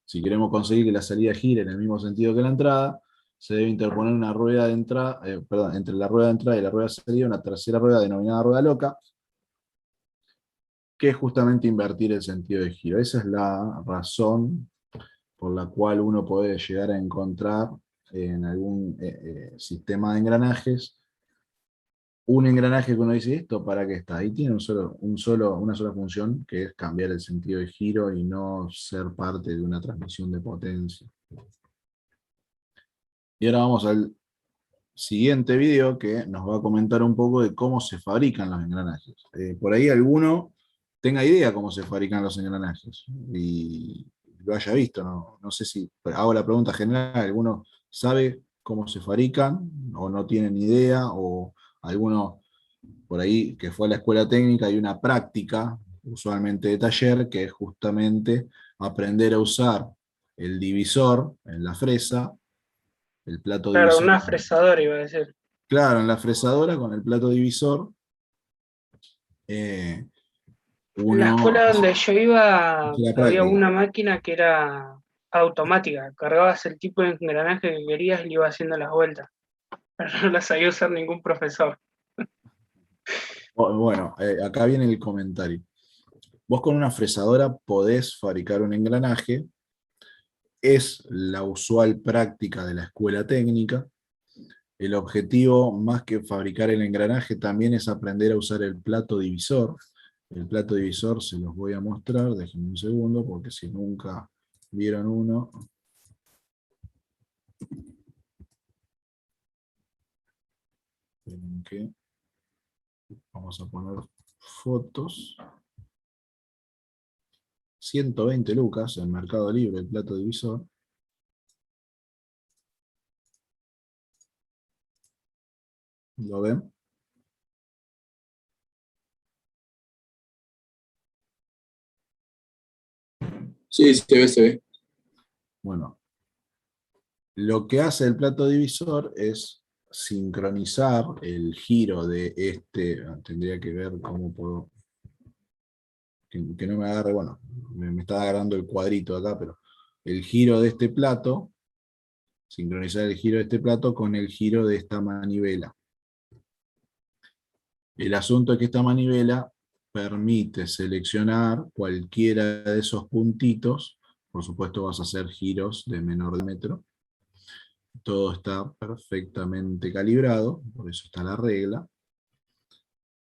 Si queremos conseguir que la salida gire en el mismo sentido que la entrada, se debe interponer una rueda de entrada, entre la rueda de entrada y la rueda de salida, una tercera rueda denominada rueda loca, que es justamente invertir el sentido de giro. Esa es la razón por la cual uno puede llegar a encontrar en algún sistema de engranajes un engranaje que uno dice, ¿esto para qué está? Ahí tiene una sola función, que es cambiar el sentido de giro y no ser parte de una transmisión de potencia. Y ahora vamos al siguiente video, que nos va a comentar un poco de cómo se fabrican los engranajes. Por ahí alguno tenga idea cómo se fabrican los engranajes y lo haya visto, no sé si hago la pregunta general, ¿alguno sabe cómo se fabrican o no tienen idea? O alguno por ahí que fue a la escuela técnica y una práctica, usualmente de taller, que es justamente aprender a usar el divisor en la fresa, el plato Claro, divisor. una fresadora iba a decir. Claro, en la fresadora con el plato divisor, En la uno escuela hace donde yo iba la había práctica. una máquina que era automática. Cargabas el tipo de engranaje que querías y le iba haciendo las vueltas. Pero no la sabía usar ningún profesor. Bueno, acá viene el comentario. Vos con una fresadora podés fabricar un engranaje, es la usual práctica de la escuela técnica. El objetivo, más que fabricar el engranaje, también es aprender a usar el plato divisor. El plato divisor se los voy a mostrar, déjenme un segundo, porque si nunca vieron uno. Esperen que vamos a poner fotos. 120 lucas en Mercado Libre, el plato divisor. ¿Lo ven? Sí, se ve, se ve. Bueno, lo que hace el plato divisor es sincronizar el giro de este, tendría que ver cómo puedo, que no me agarre, bueno, me está agarrando el cuadrito acá, pero el giro de este plato, sincronizar el giro de este plato con el giro de esta manivela. El asunto es que esta manivela permite seleccionar cualquiera de esos puntitos, por supuesto vas a hacer giros de menor diámetro, todo está perfectamente calibrado, por eso está la regla,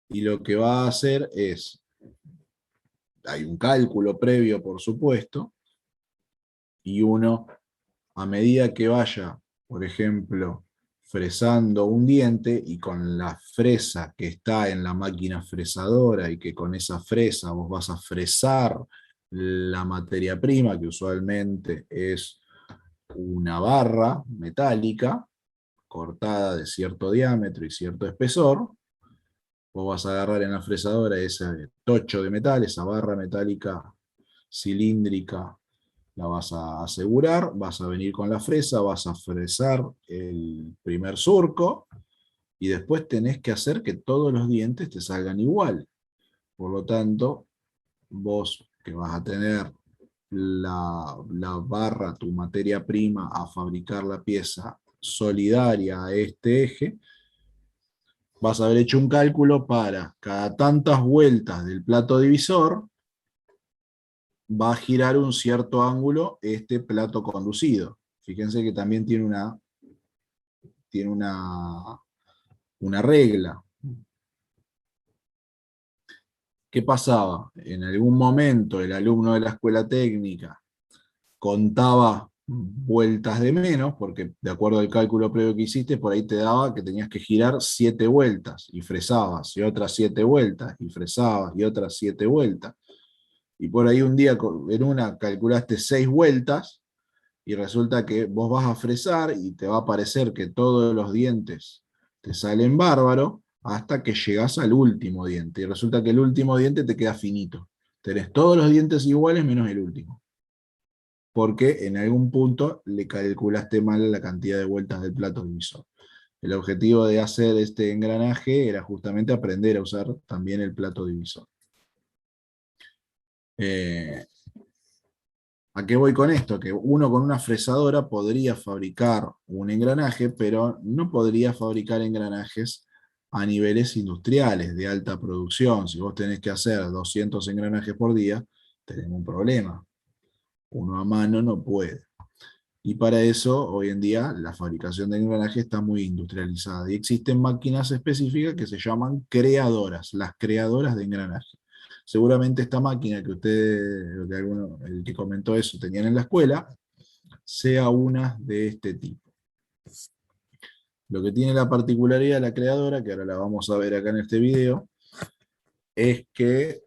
y lo que va a hacer es, hay un cálculo previo por supuesto, y uno, a medida que vaya, por ejemplo, fresando un diente, y con la fresa que está en la máquina fresadora, y que con esa fresa vos vas a fresar la materia prima, que usualmente es una barra metálica, cortada de cierto diámetro y cierto espesor, vos vas a agarrar en la fresadora ese tocho de metal, esa barra metálica cilíndrica, la vas a asegurar, vas a venir con la fresa, vas a fresar el primer surco, y después tenés que hacer que todos los dientes te salgan igual. Por lo tanto, vos que vas a tener la barra, tu materia prima, a fabricar la pieza solidaria a este eje, vas a haber hecho un cálculo para cada tantas vueltas del plato divisor, va a girar un cierto ángulo este plato conducido. Fíjense que también tiene una regla. ¿Qué pasaba? En algún momento el alumno de la escuela técnica contaba vueltas de menos, porque de acuerdo al cálculo previo que hiciste, por ahí te daba que tenías que girar 7 vueltas, y fresabas, y otras 7 vueltas, y fresabas, y otras 7 vueltas. Y por ahí un día en una calculaste 6 vueltas, y resulta que vos vas a fresar, y te va a parecer que todos los dientes te salen bárbaro, hasta que llegás al último diente, y resulta que el último diente te queda finito. Tenés todos los dientes iguales menos el último, porque en algún punto le calculaste mal la cantidad de vueltas del plato divisor. El objetivo de hacer este engranaje era justamente aprender a usar también el plato divisor. ¿A qué voy con esto? Que uno con una fresadora podría fabricar un engranaje, pero no podría fabricar engranajes a niveles industriales de alta producción. Si vos tenés que hacer 200 engranajes por día, tenés un problema. Uno a mano no puede. Y para eso, hoy en día, la fabricación de engranajes está muy industrializada. Y existen máquinas específicas que se llaman creadoras, las creadoras de engranajes. Seguramente esta máquina que el que comentó eso, tenían en la escuela, sea una de este tipo. Lo que tiene la particularidad de la creadora, que ahora la vamos a ver acá en este video, es que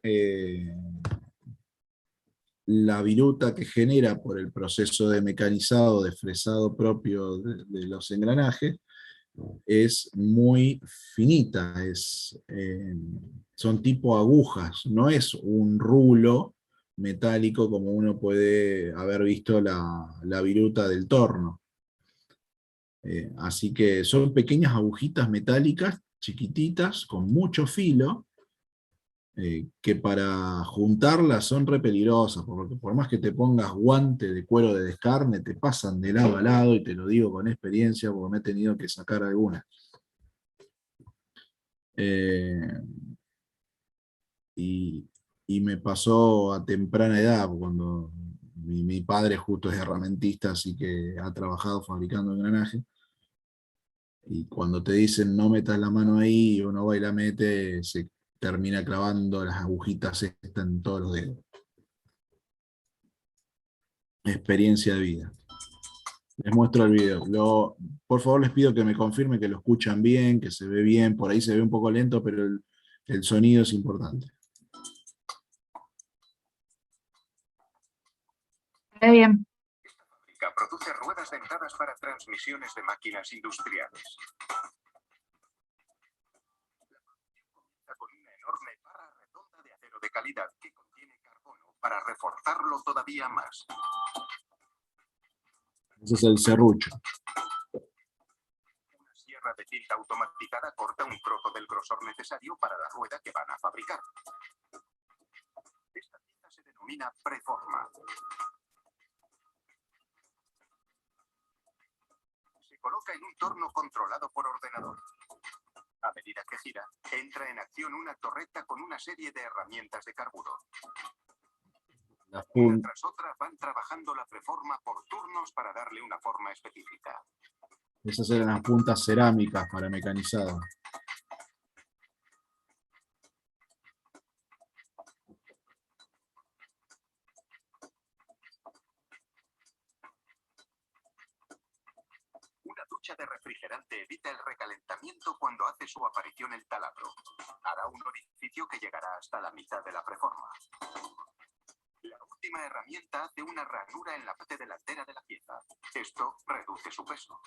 la viruta que genera por el proceso de mecanizado, de fresado propio de los engranajes, es muy finita, son tipo agujas, no es un rulo metálico como uno puede haber visto la viruta del torno. Así que son pequeñas agujitas metálicas, chiquititas, con mucho filo, que para juntarlas son re peligrosas, porque por más que te pongas guante de cuero de descarne, te pasan de lado a lado, y te lo digo con experiencia, porque me he tenido que sacar algunas. Y me pasó a temprana edad, cuando mi padre justo es herramentista, así que ha trabajado fabricando engranajes, y cuando te dicen no metas la mano ahí, y uno va y la mete, se termina clavando las agujitas estas en todos los dedos. Experiencia de vida. Les muestro el video. Por favor, les pido que me confirme que lo escuchan bien, que se ve bien. Por ahí se ve un poco lento, pero el sonido es importante. Está bien. Esta fábrica produce ruedas dentadas para transmisiones de máquinas industriales. La producción comienza con una enorme barra redonda de acero de calidad que contiene carbono para reforzarlo todavía más. Ese es el serrucho. Una sierra de tinta automatizada corta un trozo del grosor necesario para la rueda que van a fabricar. Esta tinta se denomina preforma. Se coloca en un torno controlado por ordenador. A medida que gira, entra en acción una torreta con una serie de herramientas de carburo. Una tras otra van trabajando la preforma por turnos para darle una forma específica. Esas eran las puntas cerámicas para mecanizado. Una ducha de refrigerante evita el recalentamiento cuando hace su aparición el taladro. Hará un orificio que llegará hasta la mitad de la preforma. La última herramienta hace una ranura en la parte delantera de la pieza. Esto reduce su peso.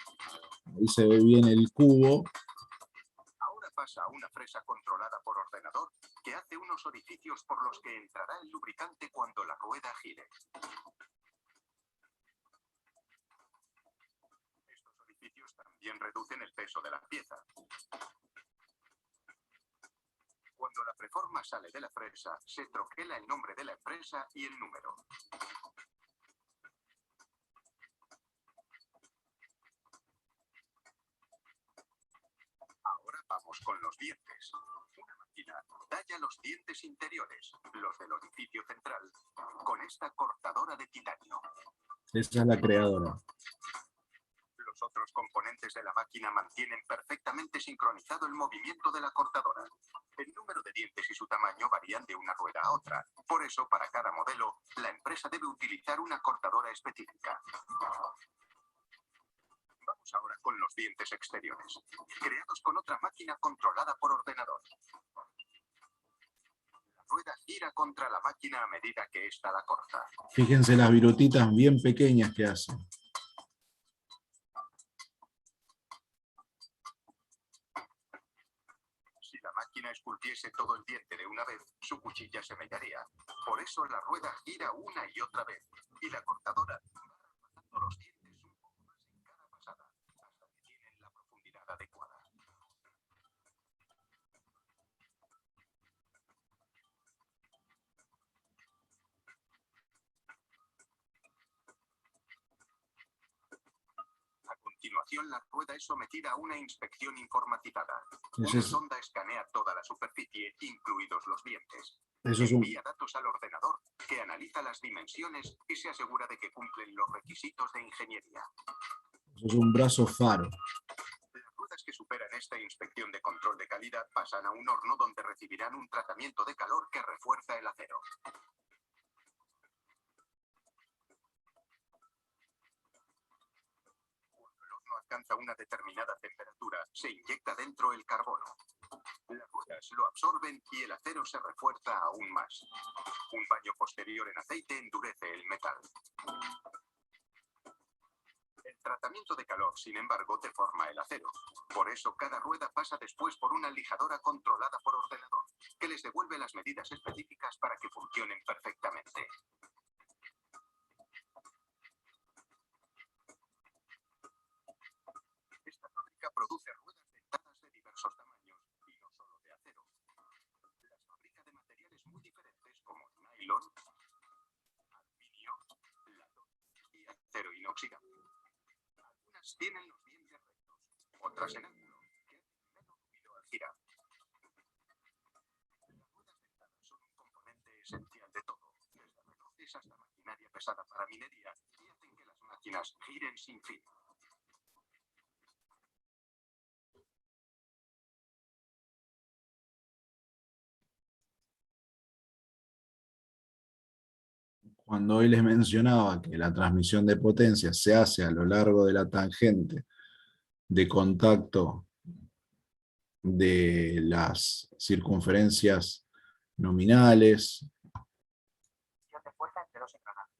Ahí se ve bien el cubo. Ahora pasa a una fresa controlada por ordenador que hace unos orificios por los que entrará el lubricante cuando la rueda gire. Estos orificios también reducen el peso de la pieza. Cuando la preforma sale de la fresa, se troquela el nombre de la empresa y el número. Ahora vamos con los dientes. Una máquina talla los dientes interiores, los del orificio central, con esta cortadora de titanio. Esa es la creadora. Los Los otros componentes de la máquina mantienen perfectamente sincronizado el movimiento de la cortadora. El número de dientes y su tamaño varían de una rueda a otra. Por eso, para cada modelo, la empresa debe utilizar una cortadora específica. Vamos ahora con los dientes exteriores, creados con otra máquina controlada por ordenador. La rueda gira contra la máquina a medida que ésta la corta. Fíjense las virutitas bien pequeñas que hacen. Si la máquina esculpiese todo el diente de una vez, su cuchilla se mellaría. Por eso la rueda gira una y otra vez, y la cortadora va pasando los dientes un poco más en cada pasada, hasta que tienen la profundidad adecuada. A continuación, la rueda es sometida a una inspección informatizada. Una sonda escanea toda la superficie, incluidos los dientes. Eso es Envía datos al ordenador, que analiza las dimensiones y se asegura de que cumplen los requisitos de ingeniería. un brazo faro. Las ruedas que superan esta inspección de control de calidad pasan a un horno donde recibirán un tratamiento de calor que refuerza el acero. Cuando el horno alcanza una determinada temperatura, se inyecta dentro el carbono. Las ruedas lo absorben y el acero se refuerza aún más. Un baño posterior en aceite endurece el metal. El tratamiento de calor, sin embargo, deforma el acero. Por eso, cada rueda pasa después por una lijadora controlada por ordenador, que les devuelve las medidas específicas para que funcionen perfectamente. Esta fábrica produce ruedas dentadas de diversos tamaños y no solo de acero. Las fabrica de materiales muy diferentes como nylon, aluminio, latón y acero inoxidable. Algunas tienen los dientes rectos, otras en ángulo, que hacen menos ruido al girar. Las ruedas dentadas son un componente esencial de todo, desde relojes hasta maquinaria pesada para minería, y hacen que las máquinas giren sin fin. Cuando hoy les mencionaba que la transmisión de potencia se hace a lo largo de la tangente de contacto de las circunferencias nominales. De fuerza entre dos engranajes.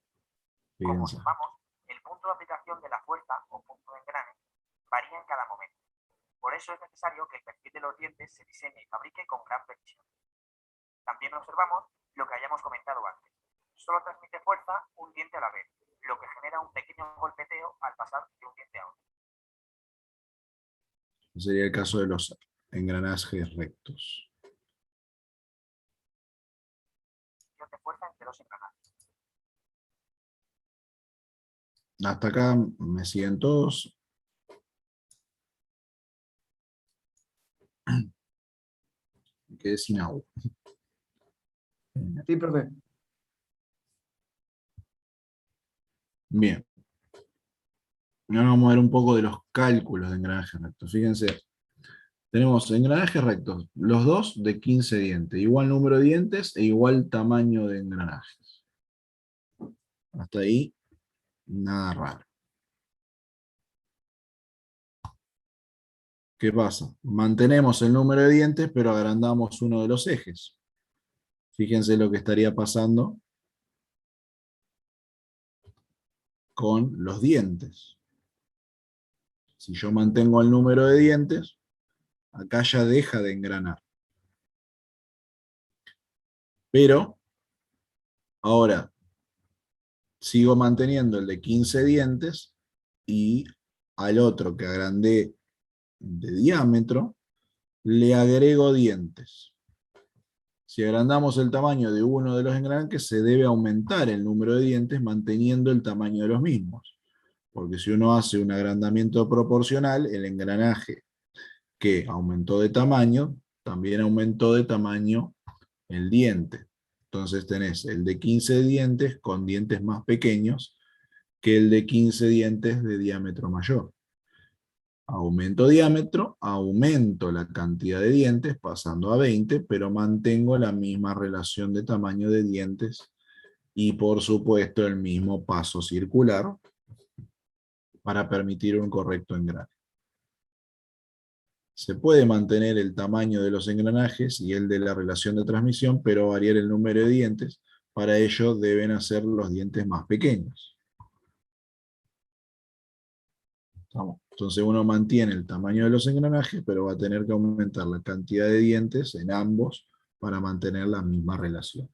Fíjense. Como observamos, el punto de aplicación de la fuerza o punto de engrane varía en cada momento. Por eso es necesario que el perfil de los dientes se diseñe y fabrique con gran precisión. También observamos lo que hayamos comentado antes. Solo transmite fuerza un diente a la vez, lo que genera un pequeño golpeteo al pasar de un diente a otro. Sería el caso de los engranajes rectos. De fuerza entre dos engranajes. Hasta acá me siguen todos. Me quedé sin agua. Sí, profe. Bien. Ahora vamos a ver un poco de los cálculos de engranajes rectos. Fíjense, tenemos engranajes rectos, los dos de 15 dientes, igual número de dientes e igual tamaño de engranajes. Hasta ahí, nada raro. ¿Qué pasa? Mantenemos el número de dientes, pero agrandamos uno de los ejes. Fíjense lo que estaría pasando con los dientes. Si yo mantengo el número de dientes, acá ya deja de engranar. Pero, ahora, sigo manteniendo el de 15 dientes, y al otro que agrandé de diámetro, le agrego dientes. Si agrandamos el tamaño de uno de los engranajes, se debe aumentar el número de dientes manteniendo el tamaño de los mismos. Porque si uno hace un agrandamiento proporcional, el engranaje que aumentó de tamaño, también aumentó de tamaño el diente. Entonces tenés el de 15 dientes con dientes más pequeños que el de 15 dientes de diámetro mayor. Aumento diámetro, aumento la cantidad de dientes, pasando a 20, pero mantengo la misma relación de tamaño de dientes y, por supuesto, el mismo paso circular para permitir un correcto engrane. Se puede mantener el tamaño de los engranajes y el de la relación de transmisión, pero variar el número de dientes. Para ello deben hacer los dientes más pequeños. Entonces uno mantiene el tamaño de los engranajes, pero va a tener que aumentar la cantidad de dientes en ambos para mantener la misma relación.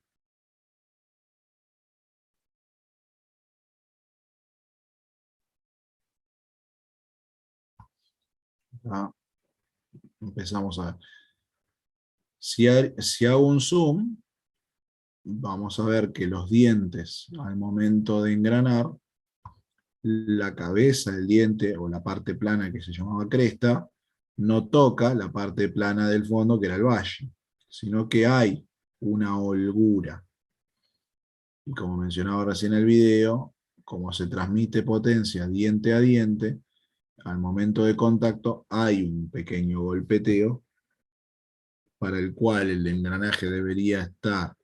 Empezamos a ver. Si hago un zoom, vamos a ver que los dientes, al momento de engranar, la cabeza del diente, o la parte plana que se llamaba cresta, no toca la parte plana del fondo, que era el valle, sino que hay una holgura. Y como mencionaba recién en el video, como se transmite potencia diente a diente, al momento de contacto hay un pequeño golpeteo, para el cual el engranaje debería estar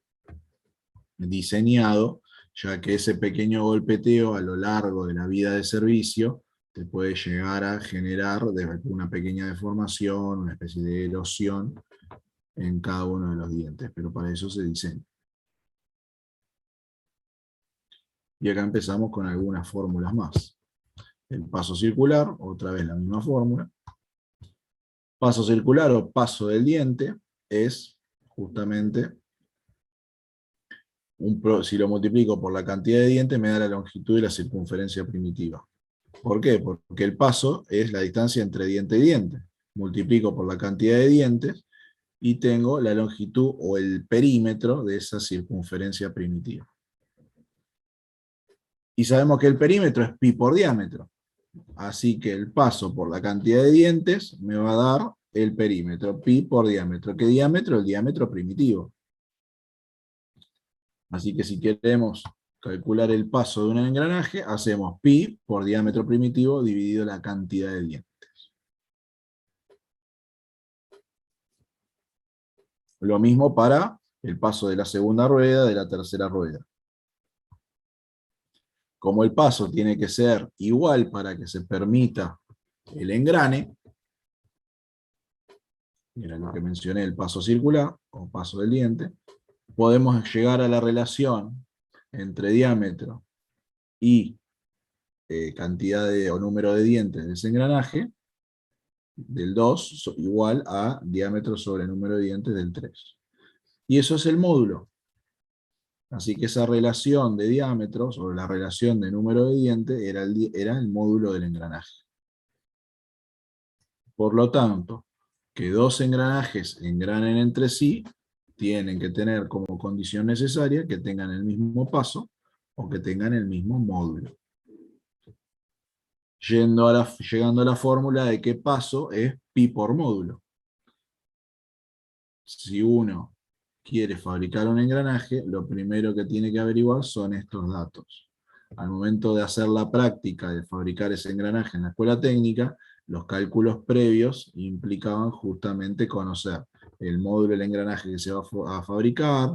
diseñado, ya que ese pequeño golpeteo a lo largo de la vida de servicio te puede llegar a generar una pequeña deformación, una especie de erosión en cada uno de los dientes, pero para eso se diseña. Y acá empezamos con algunas fórmulas más. El paso circular, otra vez la misma fórmula. Paso circular o paso del diente es justamente, si lo multiplico por la cantidad de dientes, me da la longitud y la circunferencia primitiva. ¿Por qué? Porque el paso es la distancia entre diente y diente. Multiplico por la cantidad de dientes y tengo la longitud o el perímetro de esa circunferencia primitiva. Y sabemos que el perímetro es pi por diámetro. Así que el paso por la cantidad de dientes me va a dar el perímetro, pi por diámetro. ¿Qué diámetro? El diámetro primitivo. Así que si queremos calcular el paso de un engranaje, hacemos pi por diámetro primitivo dividido la cantidad de dientes. Lo mismo para el paso de la segunda rueda, de la tercera rueda. Como el paso tiene que ser igual para que se permita el engrane, era lo que mencioné, el paso circular, o paso del diente, podemos llegar a la relación entre diámetro y cantidad o número de dientes de ese engranaje, del 2 igual a diámetro sobre número de dientes del 3. Y eso es el módulo. Así que esa relación de diámetros, o la relación de número de dientes, era el módulo del engranaje. Por lo tanto, que dos engranajes engranen entre sí, tienen que tener como condición necesaria que tengan el mismo paso, o que tengan el mismo módulo. Llegando a la fórmula de que paso es pi por módulo. Si uno quiere fabricar un engranaje, lo primero que tiene que averiguar son estos datos. Al momento de hacer la práctica de fabricar ese engranaje en la escuela técnica, los cálculos previos implicaban justamente conocer el módulo del engranaje que se va a fabricar,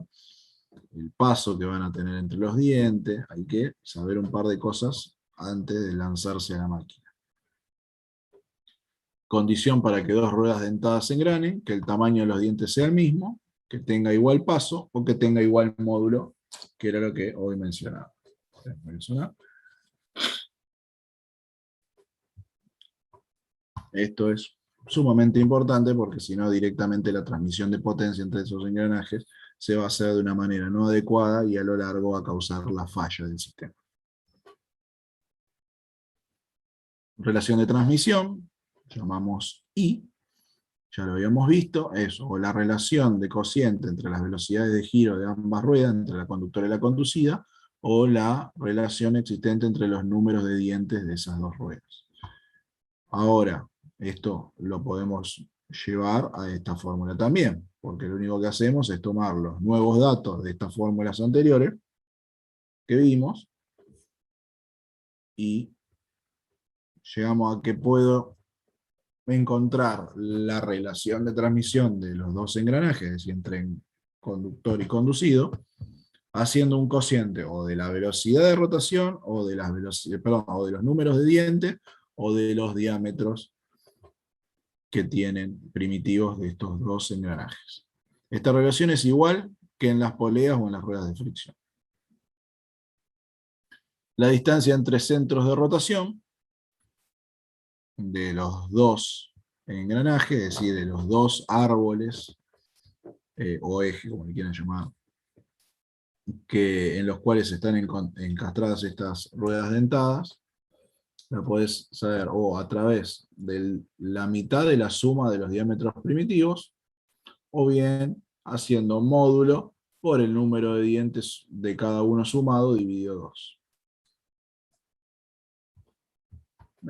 el paso que van a tener entre los dientes. Hay que saber un par de cosas antes de lanzarse a la máquina. Condición para que dos ruedas dentadas engranen, que el tamaño de los dientes sea el mismo, que tenga igual paso o que tenga igual módulo, que era lo que hoy mencionaba. Esto es sumamente importante porque si no directamente la transmisión de potencia entre esos engranajes se va a hacer de una manera no adecuada y a lo largo va a causar la falla del sistema. Relación de transmisión, llamamos I, ya lo habíamos visto, es o la relación de cociente entre las velocidades de giro de ambas ruedas, entre la conductora y la conducida, o la relación existente entre los números de dientes de esas dos ruedas. Ahora, esto lo podemos llevar a esta fórmula también, porque lo único que hacemos es tomar los nuevos datos de estas fórmulas anteriores que vimos, y llegamos a que puedo encontrar la relación de transmisión de los dos engranajes, es decir, entre conductor y conducido, haciendo un cociente o de la velocidad de rotación, o de, o de los números de dientes, o de los diámetros que tienen primitivos de estos dos engranajes. Esta relación es igual que en las poleas o en las ruedas de fricción. La distancia entre centros de rotación de los dos engranajes, es decir, de los dos árboles, o eje, como le quieran llamar, en los cuales están encastradas estas ruedas dentadas, la podés saber o a través de la mitad de la suma de los diámetros primitivos, o bien haciendo módulo por el número de dientes de cada uno sumado dividido 2.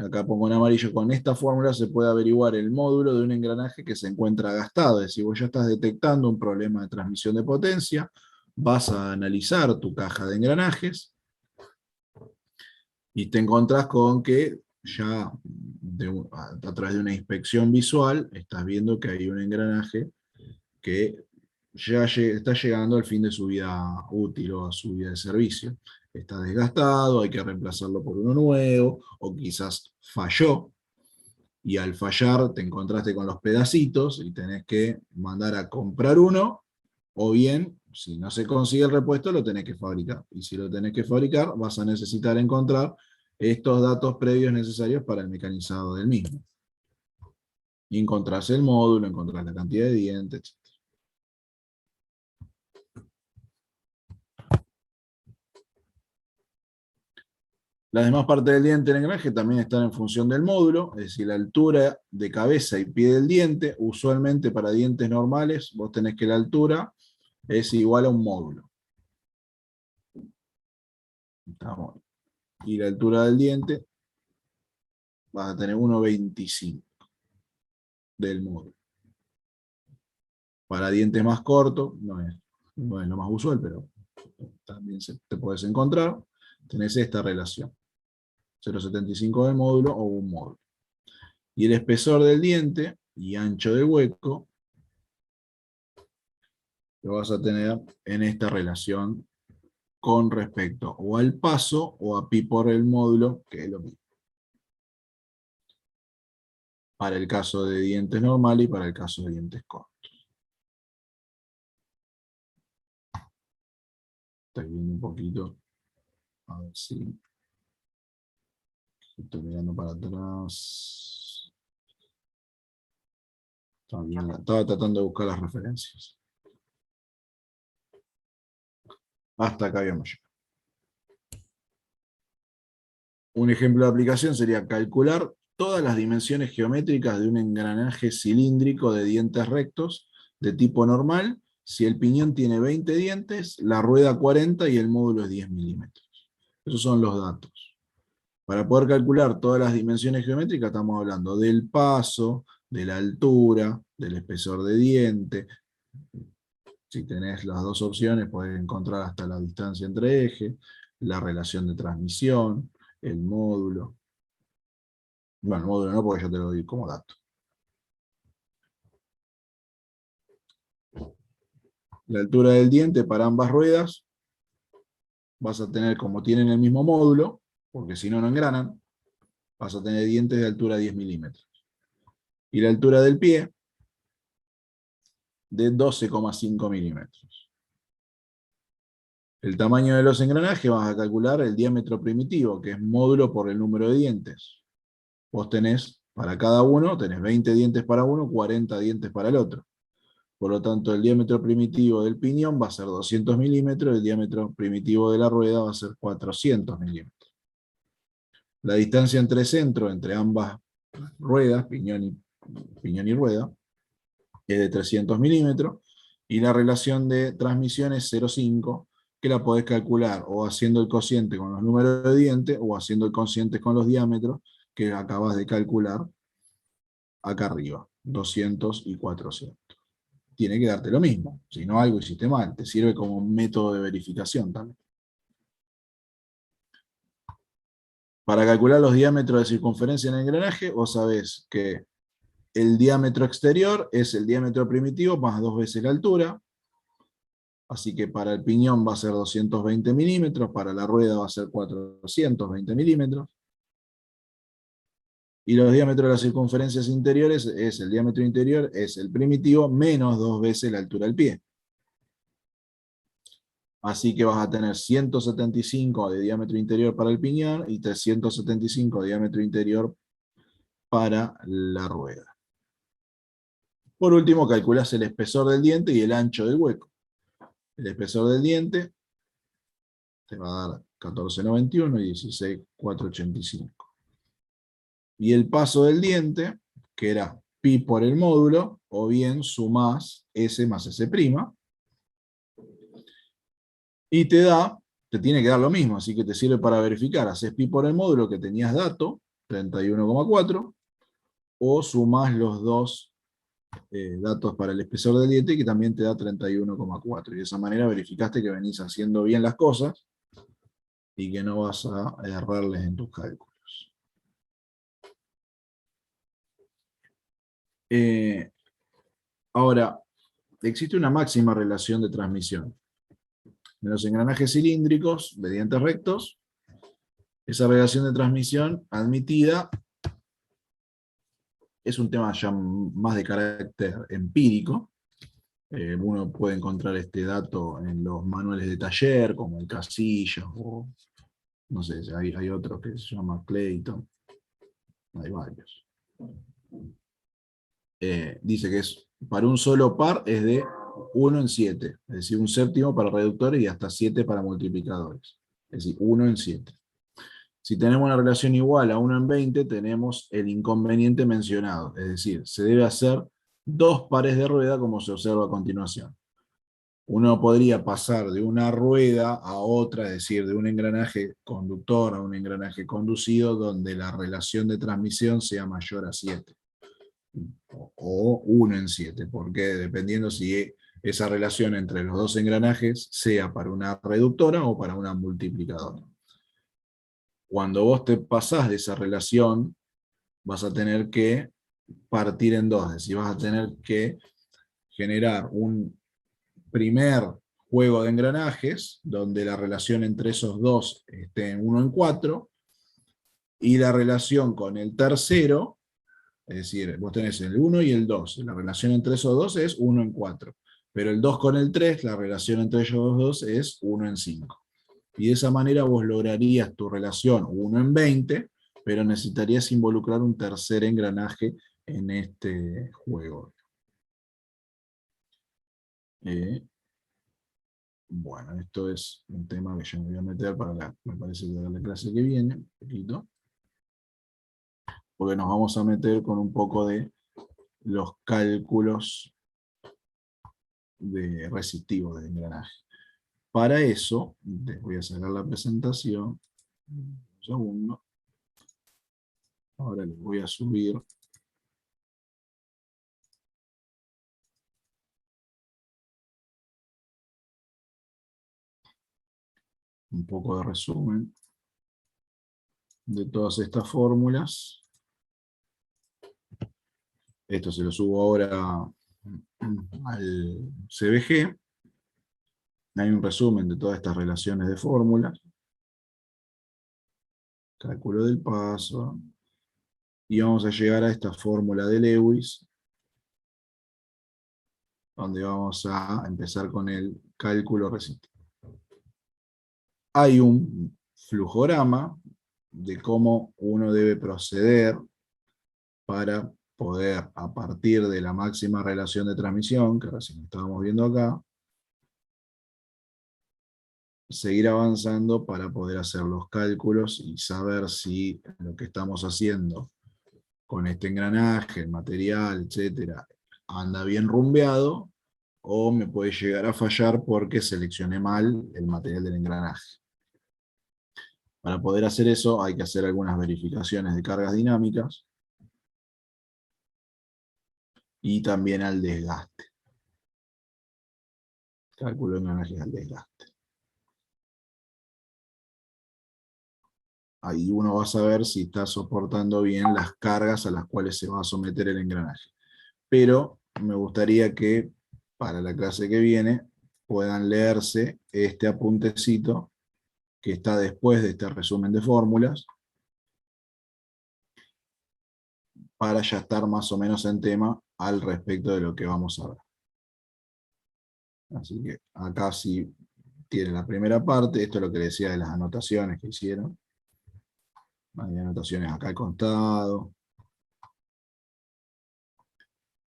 Acá pongo en amarillo, con esta fórmula se puede averiguar el módulo de un engranaje que se encuentra gastado. Es decir, vos ya estás detectando un problema de transmisión de potencia, vas a analizar tu caja de engranajes, y te encontrás con que ya a través de una inspección visual estás viendo que hay un engranaje que ya está llegando al fin de su vida útil o a su vida de servicio. Está desgastado, hay que reemplazarlo por uno nuevo, o quizás falló, y al fallar te encontraste con los pedacitos y tenés que mandar a comprar uno, o bien, si no se consigue el repuesto, lo tenés que fabricar. Y si lo tenés que fabricar, vas a necesitar encontrar estos datos previos necesarios para el mecanizado del mismo. Y encontrás el módulo, encontrás la cantidad de dientes, etc. Las demás partes del diente del engranaje también están en función del módulo, es decir, la altura de cabeza y pie del diente. Usualmente para dientes normales vos tenés que la altura es igual a un módulo. Y la altura del diente vas a tener 1,25 del módulo. Para dientes más cortos, no es lo más usual, pero también te puedes encontrar, tenés esta relación. 0,75 del módulo o un módulo. Y el espesor del diente y ancho del hueco lo vas a tener en esta relación con respecto o al paso o a pi por el módulo, que es lo mismo. Para el caso de dientes normales y para el caso de dientes cortos. Estoy viendo un poquito, a ver si estoy mirando para atrás. Estaba tratando de buscar las referencias. Hasta acá habíamos llegado. Un ejemplo de aplicación sería calcular todas las dimensiones geométricas de un engranaje cilíndrico de dientes rectos de tipo normal, si el piñón tiene 20 dientes, la rueda 40 y el módulo es 10 milímetros. Esos son los datos. Para poder calcular todas las dimensiones geométricas estamos hablando del paso, de la altura, del espesor de diente. Si tenés las dos opciones, podés encontrar hasta la distancia entre ejes, la relación de transmisión, el módulo. Bueno, el módulo no, porque ya te lo doy como dato. La altura del diente para ambas ruedas, vas a tener, como tienen el mismo módulo, porque si no, no engranan, vas a tener dientes de altura 10 milímetros. Y la altura del pie, de 12,5 milímetros. El tamaño de los engranajes, vas a calcular el diámetro primitivo, que es módulo por el número de dientes. Vos tenés, para cada uno, tenés 20 dientes para uno, 40 dientes para el otro. Por lo tanto, el diámetro primitivo del piñón va a ser 200 milímetros, el diámetro primitivo de la rueda va a ser 400 milímetros. La distancia entre centro, entre ambas ruedas, piñón y rueda, es de 300 milímetros, y la relación de transmisión es 0,5, que la podés calcular o haciendo el cociente con los números de dientes, o haciendo el cociente con los diámetros, que acabas de calcular acá arriba, 200 y 400. Tiene que darte lo mismo, si no algo hiciste mal, te sirve como un método de verificación también. Para calcular los diámetros de circunferencia en el engranaje, vos sabés que el diámetro exterior es el diámetro primitivo más 2 veces la altura. Así que para el piñón va a ser 220 milímetros, para la rueda va a ser 420 milímetros. Y los diámetros de las circunferencias interiores es el diámetro interior, es el primitivo, menos 2 veces la altura del pie. Así que vas a tener 175 de diámetro interior para el piñón y 375 de diámetro interior para la rueda. Por último, calculás el espesor del diente y el ancho del hueco. El espesor del diente te va a dar 14,91 y 16,485. Y el paso del diente, que era pi por el módulo, o bien sumás S más S', y te tiene que dar lo mismo, así que te sirve para verificar. Haces pi por el módulo que tenías dato, 31,4, o sumás los dos datos para el espesor del diente, que también te da 31,4. Y de esa manera verificaste que venís haciendo bien las cosas, y que no vas a errarles en tus cálculos. Ahora, existe una máxima relación de transmisión. En los engranajes cilíndricos de dientes rectos, esa relación de transmisión admitida es un tema ya más de carácter empírico. Uno puede encontrar este dato en los manuales de taller, como el Casillas, o no sé, hay otro que se llama Clayton. Hay varios. Dice que es para un solo par es de 1 en 7, es decir, un séptimo para reductores y hasta 7 para multiplicadores. Es decir, 1 en 7. Si tenemos una relación igual a 1 en 20, tenemos el inconveniente mencionado, es decir, se debe hacer 2 pares de rueda como se observa a continuación. Uno podría pasar de una rueda a otra, es decir, de un engranaje conductor a un engranaje conducido, donde la relación de transmisión sea mayor a 7. O 1 en 7, porque dependiendo si esa relación entre los dos engranajes sea para una reductora o para una multiplicadora. Cuando vos te pasás de esa relación, vas a tener que partir en dos, es decir, vas a tener que generar un primer juego de engranajes, donde la relación entre esos dos esté en 1 en 4, y la relación con el tercero, es decir, vos tenés el 1 y el 2, la relación entre esos dos es 1 en 4, pero el 2 con el 3, la relación entre ellos dos es 1 en 5. Y de esa manera vos lograrías tu relación 1 en 20, pero necesitarías involucrar un tercer engranaje en este juego. Bueno, esto es un tema que yo me voy a meter me parece que para la clase que viene, un poquito, porque nos vamos a meter con un poco de los cálculos de resistivos de engranaje. Para eso, les voy a sacar la presentación, un segundo. Ahora les voy a subir un poco de resumen de todas estas fórmulas. Esto se lo subo ahora al CBG. Hay un resumen de todas estas relaciones de fórmulas. Cálculo del paso. Y vamos a llegar a esta fórmula de Lewis, donde vamos a empezar con el cálculo resistivo. Hay un flujograma de cómo uno debe proceder para poder, a partir de la máxima relación de transmisión, que recién estábamos viendo acá, seguir avanzando para poder hacer los cálculos y saber si lo que estamos haciendo con este engranaje, el material, etcétera, anda bien rumbeado, o me puede llegar a fallar porque seleccioné mal el material del engranaje. Para poder hacer eso hay que hacer algunas verificaciones de cargas dinámicas y también al desgaste. Cálculo de engranajes al desgaste. ahí uno va a saber si está soportando bien las cargas a las cuales se va a someter el engranaje. Pero me gustaría que para la clase que viene puedan leerse este apuntecito que está después de este resumen de fórmulas, para ya estar más o menos en tema al respecto de lo que vamos a ver. Así que acá sí tiene la primera parte, esto es lo que decía de las anotaciones que hicieron. Hay anotaciones acá al costado.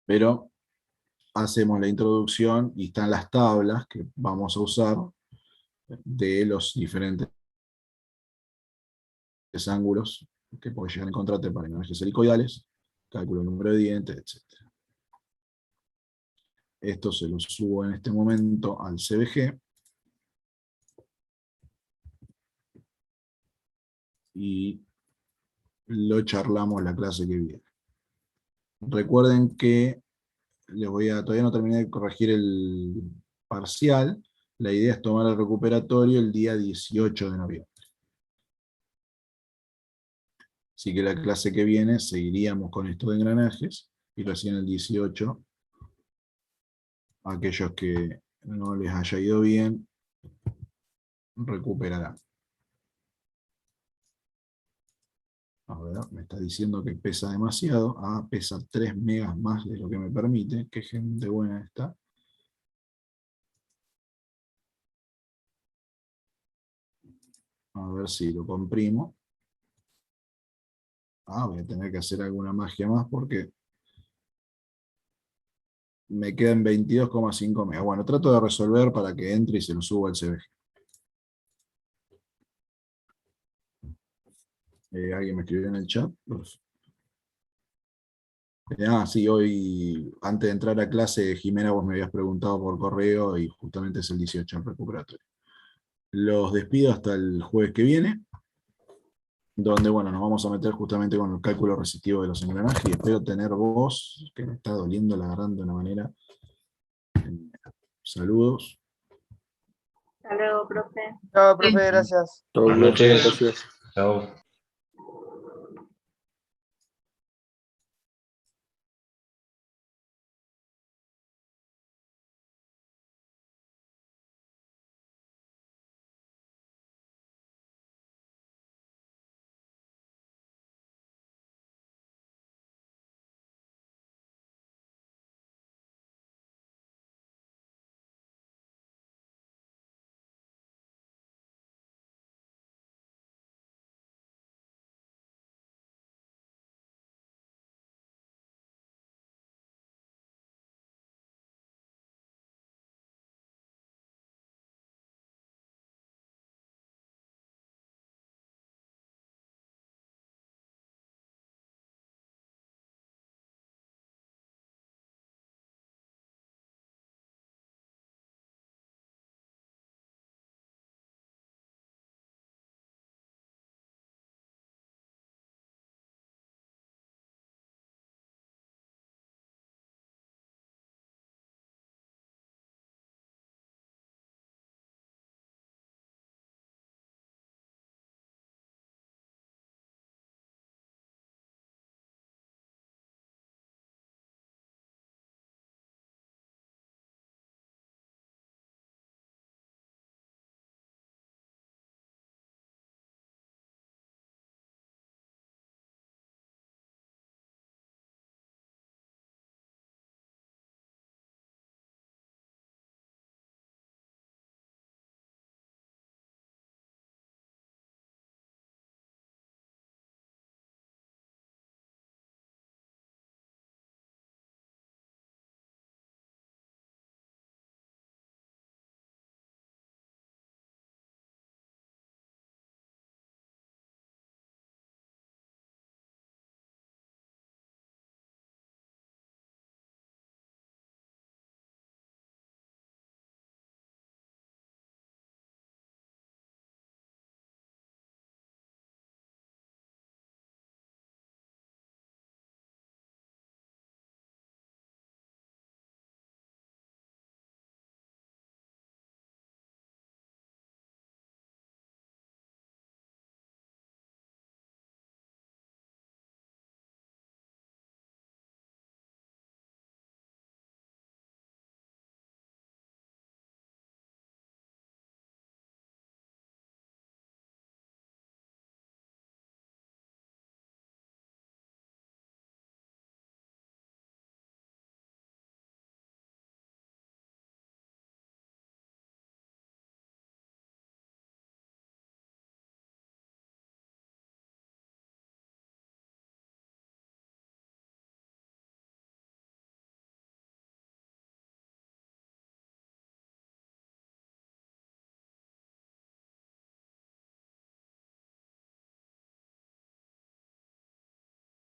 Pero hacemos la introducción y están las tablas que vamos a usar de los diferentes ángulos que puede llegar a encontrarte para engranajes helicoidales, cálculo del número de dientes, etc. Esto se lo subo en este momento al CBG. Y lo charlamos la clase que viene. Recuerden que todavía no terminé de corregir el parcial. La idea es tomar el recuperatorio el día 18 de noviembre. Así que la clase que viene seguiríamos con esto de engranajes, y recién el 18, aquellos que no les haya ido bien, recuperarán. A ver, me está diciendo que pesa demasiado. Ah, pesa 3 megas más de lo que me permite. Qué gente buena está. A ver si lo comprimo. Ah, voy a tener que hacer alguna magia más porque me quedan 22,5 megas. Bueno, trato de resolver para que entre y se lo suba al CBG. ¿Alguien me escribió en el chat? Sí, hoy, antes de entrar a clase, Jimena, vos me habías preguntado por correo y justamente es el 18 en recuperatorio. Los despido hasta el jueves que viene, donde, bueno, nos vamos a meter justamente con el cálculo resistivo de los engranajes y espero tener voz, que me está doliendo la garganta de una manera. Saludos. Hasta luego, profe. Chao, profe, gracias. Buenas noches. Gracias. Chao.